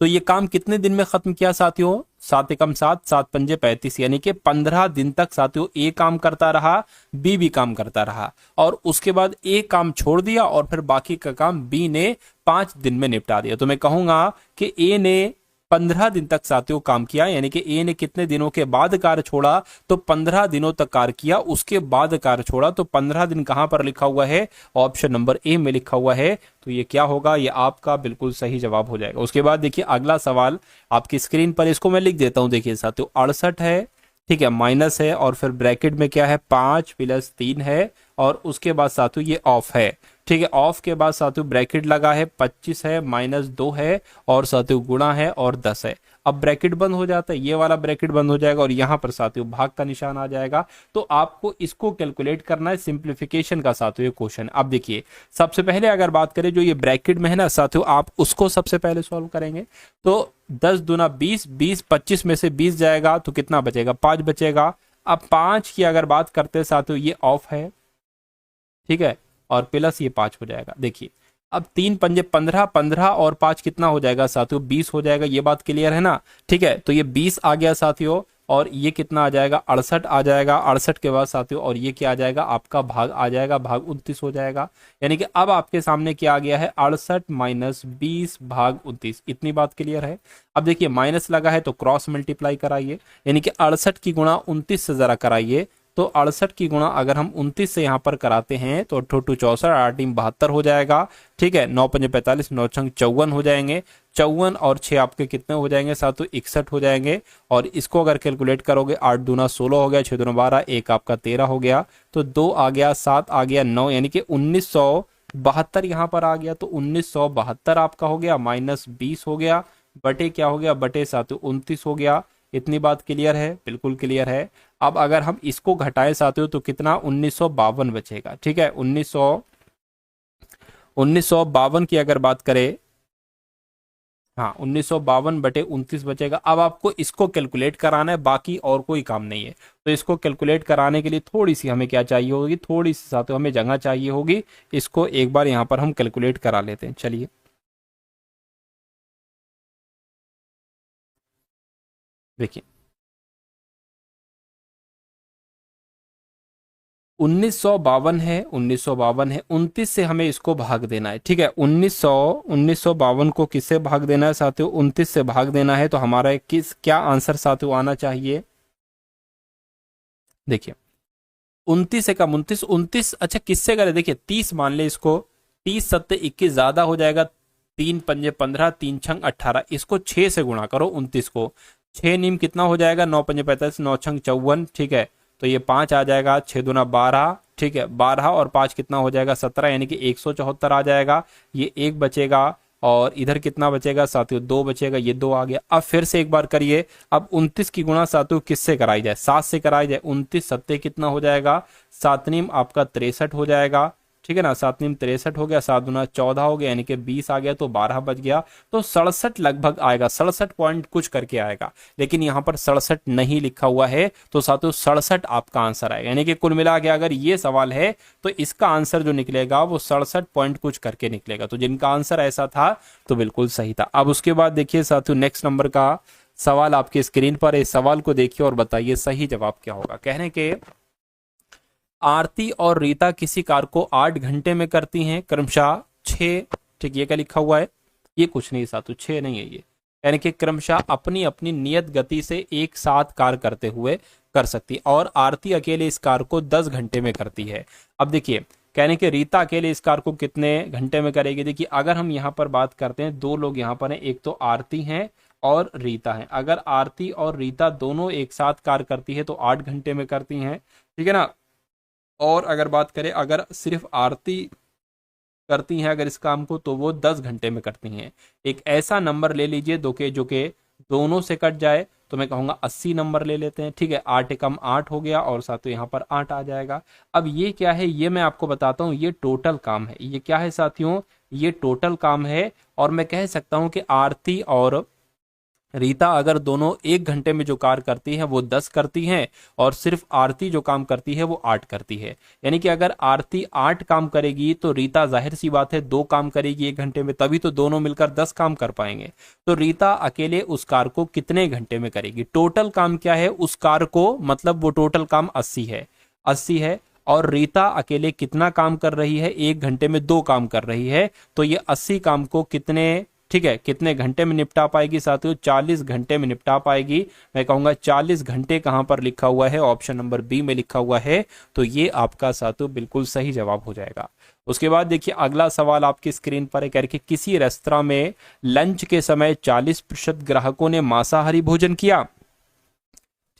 तो ये काम कितने दिन में खत्म किया साथियों, 7 एकम 7, 7 पंजे 35, यानी कि 15 दिन तक साथियों ए काम करता रहा, बी भी काम करता रहा, और उसके बाद ए काम छोड़ दिया और फिर बाकी का काम बी ने 5 दिन में निपटा दिया। तो मैं कहूंगा कि ए ने 15 दिन तक साथियों काम किया, यानी कि ए ने कितने दिनों के बाद कार्य छोड़ा, तो 15 दिनों तक कार्य किया, उसके बाद कार्य छोड़ा। तो 15 दिन कहां पर लिखा हुआ है, ऑप्शन नंबर ए में लिखा हुआ है। तो ये क्या होगा, ये आपका बिल्कुल सही जवाब हो जाएगा। उसके बाद देखिए अगला सवाल आपकी स्क्रीन पर, इसको मैं लिख देता हूं, देखिए साथियों 68 है, ठीक है, माइनस है, और फिर ब्रैकेट में क्या है 5 + 3 है, और उसके बाद साथियों ये ऑफ है, ठीक है, ऑफ के बाद साथियों ब्रैकेट लगा है, 25 है, -2 है, और साथियों गुणा है, और 10 है। अब ब्रैकेट बंद हो जाता है, ये वाला ब्रैकेट बंद हो जाएगा, और यहां पर साथियों भाग का निशान आ जाएगा। तो आपको इसको कैलकुलेट करना है, सिंप्लीफिकेशन का साथियों ये क्वेश्चन। अब देखिए सबसे पहले अगर बात करें जो ये ब्रैकेट में है ना साथियों, आप उसको सबसे पहले सॉल्व करेंगे। तो 10 दूना 20, 20 25 में से 20 जाएगा तो कितना बचेगा, 5 बचेगा। अब 5 की अगर बात करते हैं साथियों, ये ऑफ है, ठीक है, और प्लस ये 5 हो जाएगा। देखिए अब 3 पंजे 15, 15 और 5 कितना हो जाएगा साथियों, 20 हो जाएगा। ये बात क्लियर है ना, ठीक है, तो ये 20 आ गया साथियों, और ये कितना आ जाएगा, 68 आ जाएगा। 68 के बाद साथियों और ये क्या आ जाएगा, आपका भाग आ जाएगा, भाग 29 हो जाएगा। यानी कि अब आपके सामने क्या आ गया है, 68 - 20 भाग 29। इतनी बात क्लियर है। अब देखिए माइनस लगा है तो क्रॉस मल्टीप्लाई कराइए, यानी कि 68 की गुणा 29 से जरा कराइए। तो 68 की गुणा अगर हम 29 से यहाँ पर कराते हैं तो 8 64, 8 72 हो जाएगा, ठीक है, 9 पंजे 45, 9 छंग 54 हो जाएंगे। 54 और 6 आपके कितने हो जाएंगे साथियों, 61 हो जाएंगे। और इसको अगर कैलकुलेट करोगे, 8 दूना 16 हो गया, 6 दूना 12, 1 आपका 13 हो गया, तो 2 आ गया, 7 आ गया, 9, यानी कि 1972 यहाँ पर आ गया। तो 1972 आपका हो गया, -20 हो गया, बटे क्या हो गया, बटे साथियों 29 हो गया। इतनी बात क्लियर है, बिल्कुल क्लियर है। अब अगर हम इसको घटाए साथियों तो कितना, 1952 बचेगा, ठीक है, 1952 की अगर बात करें, हाँ 1952 बटे 29 बचेगा। अब आपको इसको कैलकुलेट कराना है, बाकी और कोई काम नहीं है। तो इसको कैलकुलेट कराने के लिए थोड़ी सी हमें क्या चाहिए होगी, थोड़ी सी साथियों हमें जगह चाहिए होगी। इसको एक बार यहाँ पर हम कैलकुलेट करा लेते हैं, चलिए। देखिए 1952 है, 1952 है, 29 से हमें इसको भाग देना है। ठीक है, 1952 को किससे भाग देना है साथियों? 29 से भाग देना है। तो हमारा किस क्या आंसर साथियों आना चाहिए? देखिए 29 से कम 29, 29 अच्छा किससे करें? देखिए 30 मान ले इसको, 30 सत्ते 21 ज्यादा हो जाएगा, 3 पंजे 15, 3 छंग 18, इसको 6 से गुणा करो 29 को, 6 नीम कितना हो जाएगा? 9 पंजे 45, 9 छंग 54। ठीक है, तो ये 5 आ जाएगा, 6 दूना 12। ठीक है, 12 और 5 कितना हो जाएगा? 17, यानी कि 174 आ जाएगा। ये एक बचेगा और इधर कितना बचेगा साथियों? 2 बचेगा, ये 2 आ गया। अब फिर से एक बार करिए। अब 29 की गुणा साथियों किससे कराई जाए? 7 से कराई जाए। 29 सत्ते कितना हो जाएगा? 7 नीम आपका 63 हो जाएगा। ठीक है ना, 7 नीम 63 हो गया, 7 दूना 14 हो गया, यानी कि 20 आ गया, तो 12 बच गया। तो 67 लगभग आएगा, 67 पॉइंट कुछ करके आएगा, लेकिन यहाँ पर 67 नहीं लिखा हुआ है, तो साथियों 67 आपका आंसर आएगा। यानी कि कुल मिला के अगर ये सवाल है तो इसका आंसर जो निकलेगा वो 67 पॉइंट कुछ करके निकलेगा। तो जिनका आंसर ऐसा था तो बिल्कुल सही था। अब उसके बाद देखिए साथियों नेक्स्ट नंबर का सवाल आपके स्क्रीन पर है। इस सवाल को देखिए और बताइए सही जवाब क्या होगा। कहने के आरती और रीता किसी कार्य को 8 घंटे में करती हैं, क्रमशः 6। ठीक, ये क्या लिखा हुआ है? ये कुछ नहीं साथियों, 6 नहीं है ये, यानी कि क्रमशः अपनी अपनी नियत गति से एक साथ कार्य करते हुए कर सकती, और आरती अकेले इस कार्य को 10 घंटे में करती है। अब देखिए कहने के रीता अकेले इस कार्य को कितने घंटे में करेगी? देखिए अगर हम यहाँ पर बात करते हैं, दो लोग यहाँ पर हैं, एक तो आरती हैं और रीता है। अगर आरती और रीता दोनों एक साथ कार्य करती है तो 8 घंटे में करती हैं। ठीक है ना, और अगर बात करें अगर सिर्फ आरती करती हैं अगर इस काम को, तो वो 10 घंटे में करती हैं। एक ऐसा नंबर ले लीजिए जो के दोनों से कट जाए, तो मैं कहूँगा 80 नंबर ले लेते हैं। ठीक है, 8 एकम 8 हो गया और साथियों यहाँ पर 8 आ जाएगा। अब ये क्या है, ये मैं आपको बताता हूँ, ये टोटल काम है। ये क्या है साथियों? ये टोटल काम है, और मैं कह सकता हूँ कि आरती और रीता अगर दोनों 1 घंटे में जो कार्य करती है वो 10 करती हैं, और सिर्फ आरती जो काम करती है वो 8 करती है। यानी कि अगर आरती 8 काम करेगी तो रीता जाहिर सी बात है 2 काम करेगी 1 घंटे में, तभी तो दोनों मिलकर 10 काम कर पाएंगे। तो रीता अकेले उस कार्य को कितने घंटे में करेगी? टोटल काम क्या है उस कार्य को, मतलब वो टोटल काम 80 है, 80 है। और रीता अकेले कितना काम कर रही है? 1 घंटे में 2 काम कर रही है, तो ये 80 काम को कितने, ठीक है, कितने घंटे में निपटा पाएगी साथियों? 40 घंटे में निपटा पाएगी। मैं कहूंगा 40 घंटे कहां पर लिखा हुआ है? ऑप्शन नंबर बी में लिखा हुआ है। तो ये आपका साथियों बिल्कुल सही जवाब हो जाएगा। उसके बाद देखिए अगला सवाल आपकी स्क्रीन पर है, कह रही किसी रेस्तरां में लंच के समय 40% ग्राहकों ने मांसाहारी भोजन किया।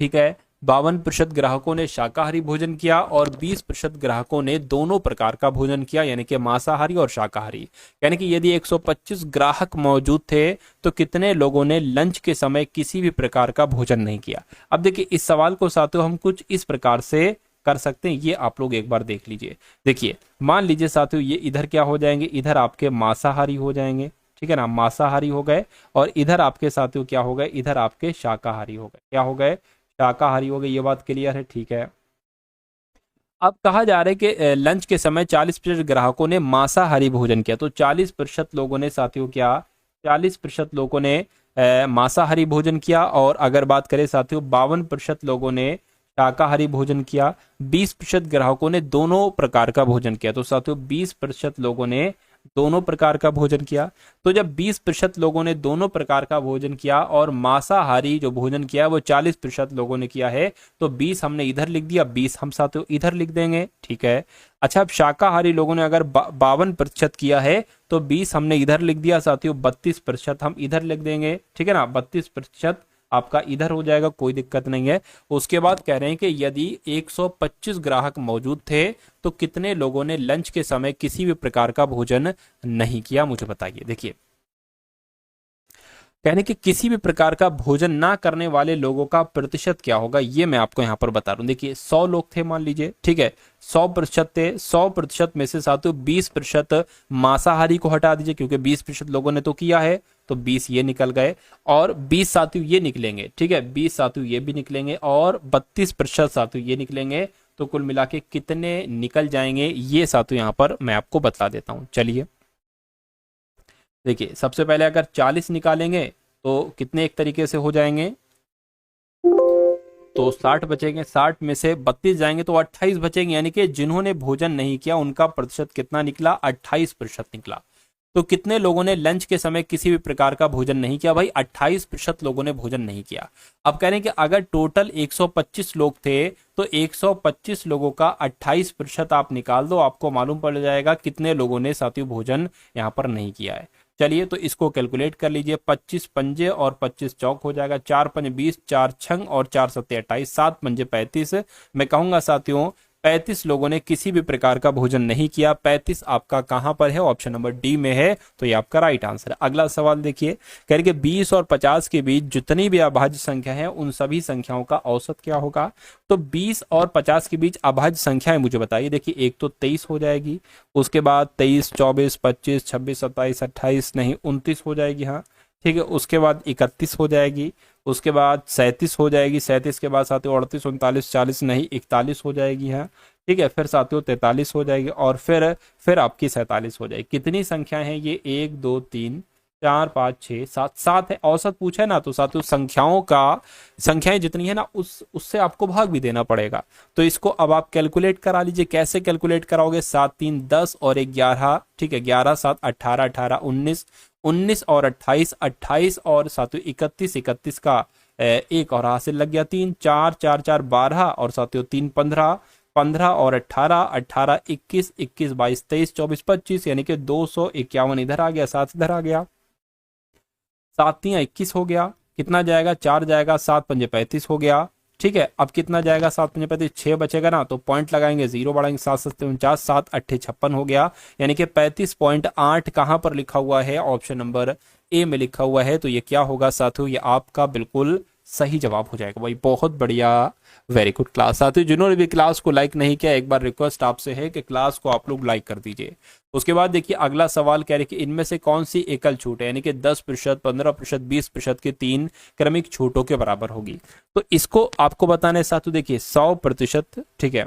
ठीक है, 52% ग्राहकों ने शाकाहारी भोजन किया और 20% ग्राहकों ने दोनों प्रकार का भोजन किया, यानी कि मांसाहारी और शाकाहारी। यानी कि यदि 125 ग्राहक मौजूद थे तो कितने लोगों ने लंच के समय किसी भी प्रकार का भोजन नहीं किया? अब देखिए इस सवाल को साथियों हम कुछ इस प्रकार से कर सकते हैं, ये आप लोग एक बार देख लीजिए। देखिए मान लीजिए साथियों ये इधर क्या हो जाएंगे? इधर आपके मांसाहारी हो जाएंगे। ठीक है ना, मांसाहारी हो गए, और इधर आपके साथियों क्या हो गए? इधर आपके शाकाहारी हो गए। क्या हो गए? शाकाहारी हो गए। ये बात क्लियर है? ठीक है, अब कहा जा रहा है कि लंच के समय 40% ग्राहकों ने मांसाहारी भोजन किया। तो 40% लोगों ने साथियों क्या, 40% लोगों ने मांसाहारी भोजन किया, और अगर बात करें साथियों 52% लोगों ने शाकाहारी भोजन किया। 20% ग्राहकों ने दोनों प्रकार का भोजन किया। तो साथियों 20% लोगों ने दोनों प्रकार का भोजन किया। तो जब 20% लोगों ने दोनों प्रकार का भोजन किया और मांसाहारी जो भोजन किया वो 40% लोगों ने किया है, तो 20 हमने इधर लिख दिया, 20 हम साथियों इधर लिख देंगे। ठीक है, अच्छा अब शाकाहारी लोगों ने अगर 52% किया है तो 20 हमने इधर लिख दिया साथियों, 32% हम इधर लिख देंगे। ठीक है ना, 32% आपका इधर हो जाएगा, कोई दिक्कत नहीं है। उसके बाद कह रहे हैं कि यदि 125 ग्राहक मौजूद थे तो कितने लोगों ने लंच के समय किसी भी प्रकार का भोजन नहीं किया? मुझे बताइए। देखिए कहने कि किसी भी प्रकार का भोजन ना करने वाले लोगों का प्रतिशत क्या होगा, ये मैं आपको यहां पर बता रहा हूं। देखिए 100 लोग थे मान लीजिए, ठीक है, 100% थे, 100% में से साथियों 20% मांसाहारी को हटा दीजिए, क्योंकि 20% लोगों ने तो किया है, तो 20 ये निकल गए, और 20 साथियों ये निकलेंगे। ठीक है, 20 साथियों ये भी निकलेंगे, और 32% साथियों ये निकलेंगे। तो कुल मिला के कितने निकल जाएंगे ये साथियों यहां पर मैं आपको बता देता हूं। चलिए देखिए सबसे पहले अगर 40 निकालेंगे तो कितने एक तरीके से हो जाएंगे? तो 60 बचेंगे, 60 में से 32 जाएंगे तो 28 बचेंगे, यानी कि जिन्होंने भोजन नहीं किया उनका प्रतिशत कितना निकला, 28% निकला। तो कितने लोगों ने लंच के समय किसी भी प्रकार का भोजन नहीं किया, भाई 28% लोगों ने भोजन नहीं किया। अब कह रहे हैं कि अगर टोटल 125 लोग थे तो 125 लोगों का 28% आप निकाल दो, आपको मालूम पड़ जाएगा कितने लोगों ने साथियों भोजन यहाँ पर नहीं किया है। चलिए तो इसको कैलकुलेट कर लीजिए, 25 पंजे और 25 चौक हो जाएगा, 4 पंजे 20, 4 छंग और 4 सत्ते 28, 7 पंजे 35। मैं कहूंगा साथियों 35 लोगों ने किसी भी प्रकार का भोजन नहीं किया। 35 आपका कहां पर है, ऑप्शन नंबर डी में है, तो ये आपका राइट आंसर है। अगला सवाल देखिए, कह रहे कि 20 और 50 के बीच जितनी भी अभाज्य संख्या है उन सभी संख्याओं का औसत क्या होगा। तो 20 और 50 के बीच अभाज्य संख्याएं मुझे बताइए। देखिए एक तो 23 हो जाएगी, उसके बाद 23, 24, 25, 26, 27, 28 नहीं 29 हो जाएगी, हाँ ठीक है। उसके बाद 31 हो जाएगी, उसके बाद 37 हो जाएगी, 37 के बाद साथियों 38, 39, 40 नहीं 41 हो जाएगी, हाँ ठीक है। फिर साथियों 43 हो जाएगी और फिर आपकी 47 हो जाएगी। कितनी संख्याएं हैं ये, 1 2 3 4 5 6 7, 7 है। औसत पूछा है ना, तो साथियों संख्याएं जितनी है ना उससे आपको भाग भी देना पड़ेगा। तो इसको अब आप कैलकुलेट करा लीजिए। कैसे कैलकुलेट कराओगे, 7 3 10 और 11, ठीक है 11 7 18, 18 19, 19 और 28, 28 और साथियों 31, 31 का एक और हासिल लग गया 3, 4 4 4 12 और साथियों 3 15, 15 और 18, 18 21, 21 22 23 24 25, यानी कि 251 इधर आ गया, 7 इधर आ गया, 7 3 21 हो गया, कितना जाएगा 4 जाएगा, 7 पंजे 35 हो गया, ठीक है। अब कितना जाएगा 7 पंजे 35, 6 बचेगा ना, तो पॉइंट लगाएंगे, 0 बढ़ाएंगे, 7 7 49, 7 8 56 हो गया, यानी कि 35.8 कहां पर लिखा हुआ है, ऑप्शन नंबर ए में लिखा हुआ है। तो ये क्या होगा साथियों, ये आपका बिल्कुल सही जवाब हो जाएगा। भाई बहुत बढ़िया, वेरी गुड क्लास। साथियों जिन्होंने भी क्लास को लाइक नहीं किया, एक बार रिक्वेस्ट आपसे है कि क्लास को आप लोग लाइक कर दीजिए। उसके बाद देखिए अगला सवाल कह रहे कि इनमें से कौन सी एकल छूट है, यानी कि 10%, 15%, 20% की 3 क्रमिक छूटों के बराबर होगी। तो इसको आपको बताना है साथियों, देखिए 100%, ठीक है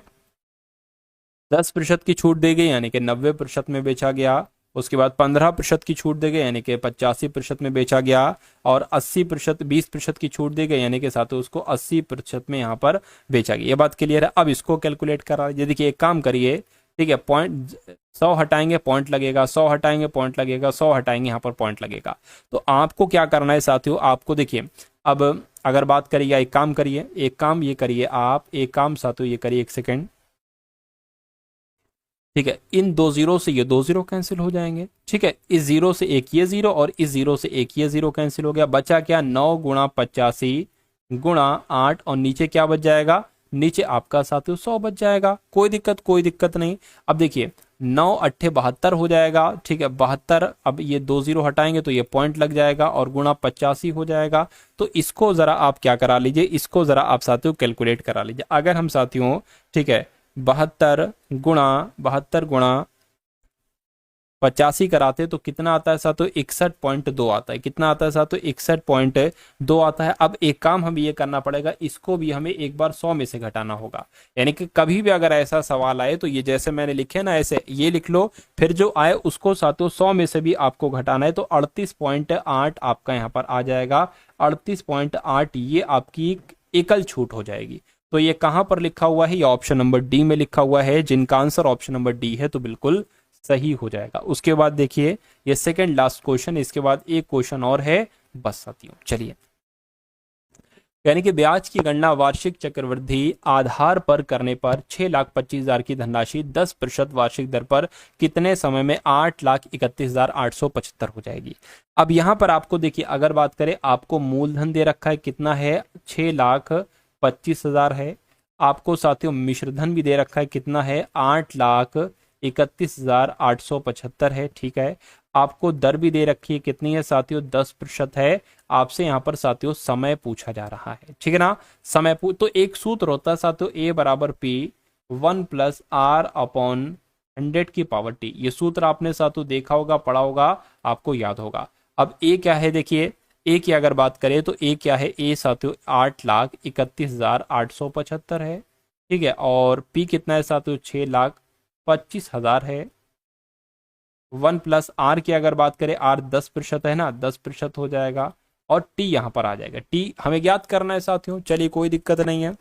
10% की छूट दी गई यानी कि 90% में बेचा गया। उसके बाद 15% की छूट दी गई यानी कि 85% में बेचा गया। और 80%, 20% की छूट दी गई यानी कि साथियों उसको 80% में यहाँ पर बेचा गया। ये बात क्लियर है। अब इसको कैलकुलेट करा लीजिए। देखिए एक काम करिए, ठीक है, पॉइंट 100 हटाएंगे पॉइंट लगेगा, 100 हटाएंगे पॉइंट लगेगा, 100 हटाएंगे यहाँ पर पॉइंट लगेगा। तो आपको क्या करना है साथियों, आपको देखिए अब अगर बात करिए, एक काम करिए, एक काम ये करिए आप, एक काम साथियों ये करिए, एक सेकेंड, ठीक है। इन 2 जीरो से ये 2 जीरो कैंसिल हो जाएंगे, ठीक है। इस जीरो से एक ये जीरो और इस जीरो से एक ये जीरो कैंसिल हो गया। बचा क्या, 9 गुणा 85 गुणा 8 और नीचे क्या बच जाएगा, नीचे आपका साथियों 100 बच जाएगा। कोई दिक्कत नहीं। अब देखिए 9 अट्ठे 72 हो जाएगा, ठीक है 72। अब ये 2 जीरो हटाएंगे तो ये पॉइंट लग जाएगा और गुणा 85 हो जाएगा। तो इसको जरा आप क्या करा लीजिए, इसको जरा आप साथियों कैलकुलेट करा लीजिए। अगर हम साथियों, ठीक है 72 गुणा 85 कराते तो कितना आता है साथियों, 61.2 आता है। कितना आता है साथियों, 61.2 आता है। अब एक काम हमें ये करना पड़ेगा, इसको भी हमें एक बार 100 में से घटाना होगा। यानी कि कभी भी अगर ऐसा सवाल आए तो ये जैसे मैंने लिखे ना, ऐसे ये लिख लो, फिर जो आए उसको साथियों 100 में से भी आपको घटाना है। तो 38.8 आपका यहाँ पर आ जाएगा। 38.8 ये आपकी एकल छूट हो जाएगी। तो ये कहां पर लिखा हुआ है, ये ऑप्शन नंबर डी में लिखा हुआ है। जिनका आंसर ऑप्शन नंबर डी है तो बिल्कुल सही हो जाएगा। उसके बाद देखिए ये सेकंड लास्ट क्वेश्चन, इसके बाद एक क्वेश्चन और है बस साथियों। चलिए, यानी कि ब्याज की गणना वार्षिक चक्रवृद्धि आधार पर करने पर 6,25,000 की धनराशि 10% वार्षिक दर पर कितने समय में 8,31,875 हो जाएगी। अब यहां पर आपको देखिए, अगर बात करें, आपको मूलधन दे रखा है कितना है, 6,25,000 है। आपको साथियों मिश्र धन भी दे रखा है कितना है, 8,31,875 है, ठीक है। आपको दर भी दे रखी है कितनी है साथियों, 10% है। आपसे यहाँ पर साथियों समय पूछा जा रहा है, ठीक है ना। तो एक सूत्र होता है साथियों, A बराबर P 1 + R/100 की पावर T। ये सूत्र आपने साथियों देखा होगा, पढ़ा होगा, आपको याद होगा। अब A क्या है, देखिए A की अगर बात करें तो A क्या है, A साथियों 8,31,875 है, ठीक है। और P कितना है साथियों, 6,25,000 है। 1 + R की अगर बात करें, R 10% है ना, 10% हो जाएगा। और टी यहाँ पर आ जाएगा। टी हमें ज्ञात करना है साथियों, चलिए कोई दिक्कत नहीं है।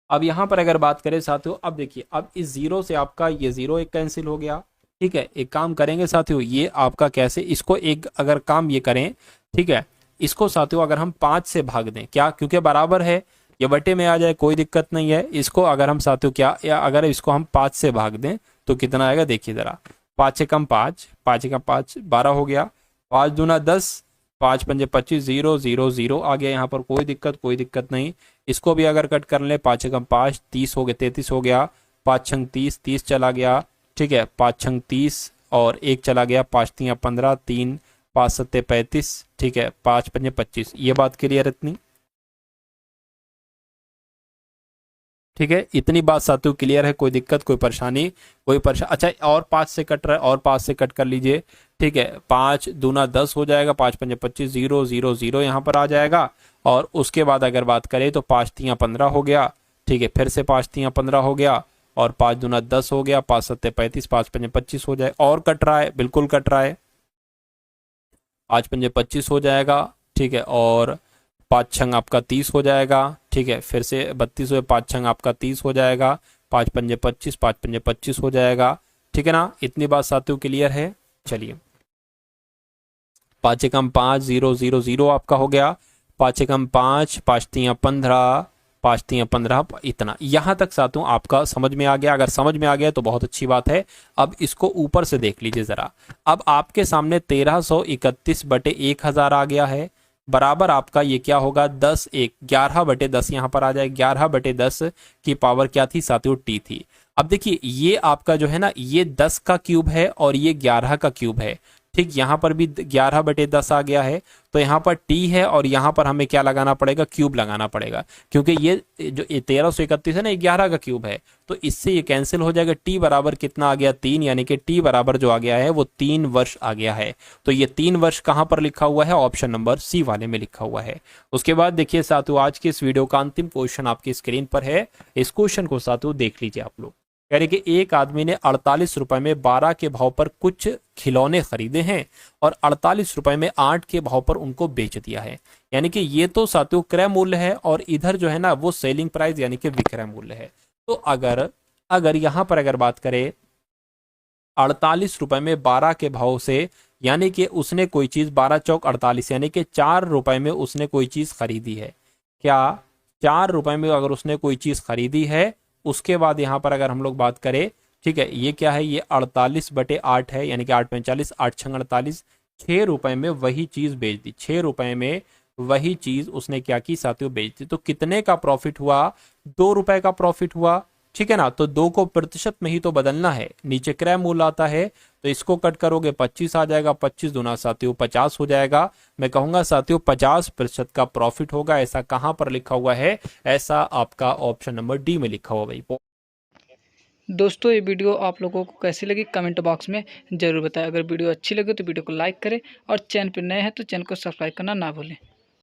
अब यहाँ पर अगर बात करें साथियों, अब देखिए अब इस जीरो से आपका ये जीरो एक कैंसिल हो गया। ठीक है, एक काम करेंगे साथियों, ये आपका कैसे, इसको एक अगर काम ये करें, ठीक है, इसको साथियों अगर हम 5 से भाग दें, क्या, क्योंकि बराबर है, ये बटे में आ जाए कोई दिक्कत नहीं है। इसको अगर हम साथियों क्या, या अगर इसको हम 5 से भाग दें तो कितना आएगा, देखिए जरा, 5 से कम 5, 5 से कम 5 12 हो गया, 5 दूना 10, 5 पंजे 25, 0 0 0 आ गया यहाँ पर, कोई दिक्कत नहीं। इसको भी अगर कट कर ले, 5 से कम 5, 30 हो गया, 33 हो गया, 5 छंग 30, 30 चला गया, ठीक है, 5 छंग 30 और 1 चला गया, 5 तियाँ 15, 3 5 सत्ते 35, ठीक है, 5 पंजे 25। ये बात क्लियर इतनी, ठीक है, इतनी बात साथियों क्लियर है, कोई दिक्कत कोई परेशानी अच्छा, और 5 से कट रहा है, और 5 से कट कर लीजिए, ठीक है, 5 दूना 10 हो जाएगा, 5 पंजे 25, 0 0 0 यहाँ पर आ जाएगा। और उसके बाद अगर बात करें तो 5 तियाँ 15 हो गया, ठीक है, फिर से 5 तियाँ 15 हो गया, और 5 दूना 10 हो गया, 5 सत्ते 35, 5 पंजे 25 हो जाए, और कट रहा है, बिल्कुल कट रहा है, 5 पंजे 25 हो जाएगा, ठीक है, और 5 छंग आपका 30 हो जाएगा, ठीक है, फिर से 32 हुए, 5 छंग आपका 30 हो जाएगा, 5 पंजे 25, 5 पंजे 25 हो जाएगा, ठीक है ना, इतनी बात साथियों क्लियर है। चलिए, 5 से कम 5, 0 0 0 आपका हो गया, 5 से कम 5, 5 तियाँ 15, 5 तियाँ 15, इतना यहाँ तक साथियों आपका समझ में आ गया। अगर समझ में आ गया तो बहुत अच्छी बात है। अब इसको ऊपर से देख लीजिए जरा, अब आपके सामने 1331 बटे 1000 आ गया है, बराबर आपका ये क्या होगा, 10 1 11 बटे 10 यहाँ पर आ जाए, 11 बटे 10 की पावर क्या थी साथियों, टी थी। अब देखिए ये आपका जो है ना, ये 10 का क्यूब है और ये 11 का क्यूब है, ठीक, यहाँ पर भी 11 बटे 10 आ गया है, तो यहाँ पर टी है और यहाँ पर हमें क्या लगाना पड़ेगा, क्यूब लगाना पड़ेगा, क्योंकि ये जो 1331 है ना, 11 का क्यूब है, तो इससे ये कैंसिल हो जाएगा। टी बराबर कितना आ गया, 3, यानी कि टी बराबर जो आ गया है वो 3 वर्ष आ गया है। तो ये 3 वर्ष कहाँ पर लिखा हुआ है, ऑप्शन नंबर सी वाले में लिखा हुआ है। उसके बाद देखिए साथियों, आज के इस वीडियो का अंतिम क्वेश्चन आपकी स्क्रीन पर है, इस क्वेश्चन को साथियों देख लीजिए आप लोग। कह रहे कि एक आदमी ने 48 रुपए में 12 के भाव पर कुछ खिलौने खरीदे हैं और 48 रुपए में 8 के भाव पर उनको बेच दिया है। यानी कि ये तो साथियों क्रय मूल्य है और इधर जो है ना वो सेलिंग प्राइस यानी कि विक्रय मूल्य है। तो अगर अगर यहां पर अगर बात करें 48 रुपए में 12 के भाव से, यानी कि उसने कोई चीज 12 चौक 48 यानी कि 4 रुपए में उसने कोई चीज खरीदी है। क्या 4 रुपए में अगर उसने कोई चीज खरीदी है, उसके बाद यहां पर अगर हम लोग बात करें, ठीक है, ये क्या है, ये 48 बटे 8 है, यानी कि 8 45, 8 छंग 48, 6 रुपए में वही चीज बेच दी, 6 रुपए में वही चीज उसने क्या की साथियों, बेच दी। तो कितने का प्रॉफिट हुआ, 2 रुपए का प्रॉफिट हुआ, ठीक है ना। तो 2 को प्रतिशत में ही तो बदलना है, नीचे क्रय मूल्य आता है, तो इसको कट करोगे 25 आ जाएगा, 25 दूना साथियों 50 हो जाएगा। मैं कहूंगा साथियों 50% का प्रॉफिट होगा। ऐसा कहां पर लिखा हुआ है, ऐसा आपका ऑप्शन नंबर डी में लिखा हुआ भाई। दोस्तों ये वीडियो आप लोगों को कैसी लगी कमेंट बॉक्स में ज़रूर बताएं। अगर वीडियो अच्छी लगे तो वीडियो को लाइक करें और चैनल पर नए हैं तो चैनल को सब्सक्राइब करना ना भूलें।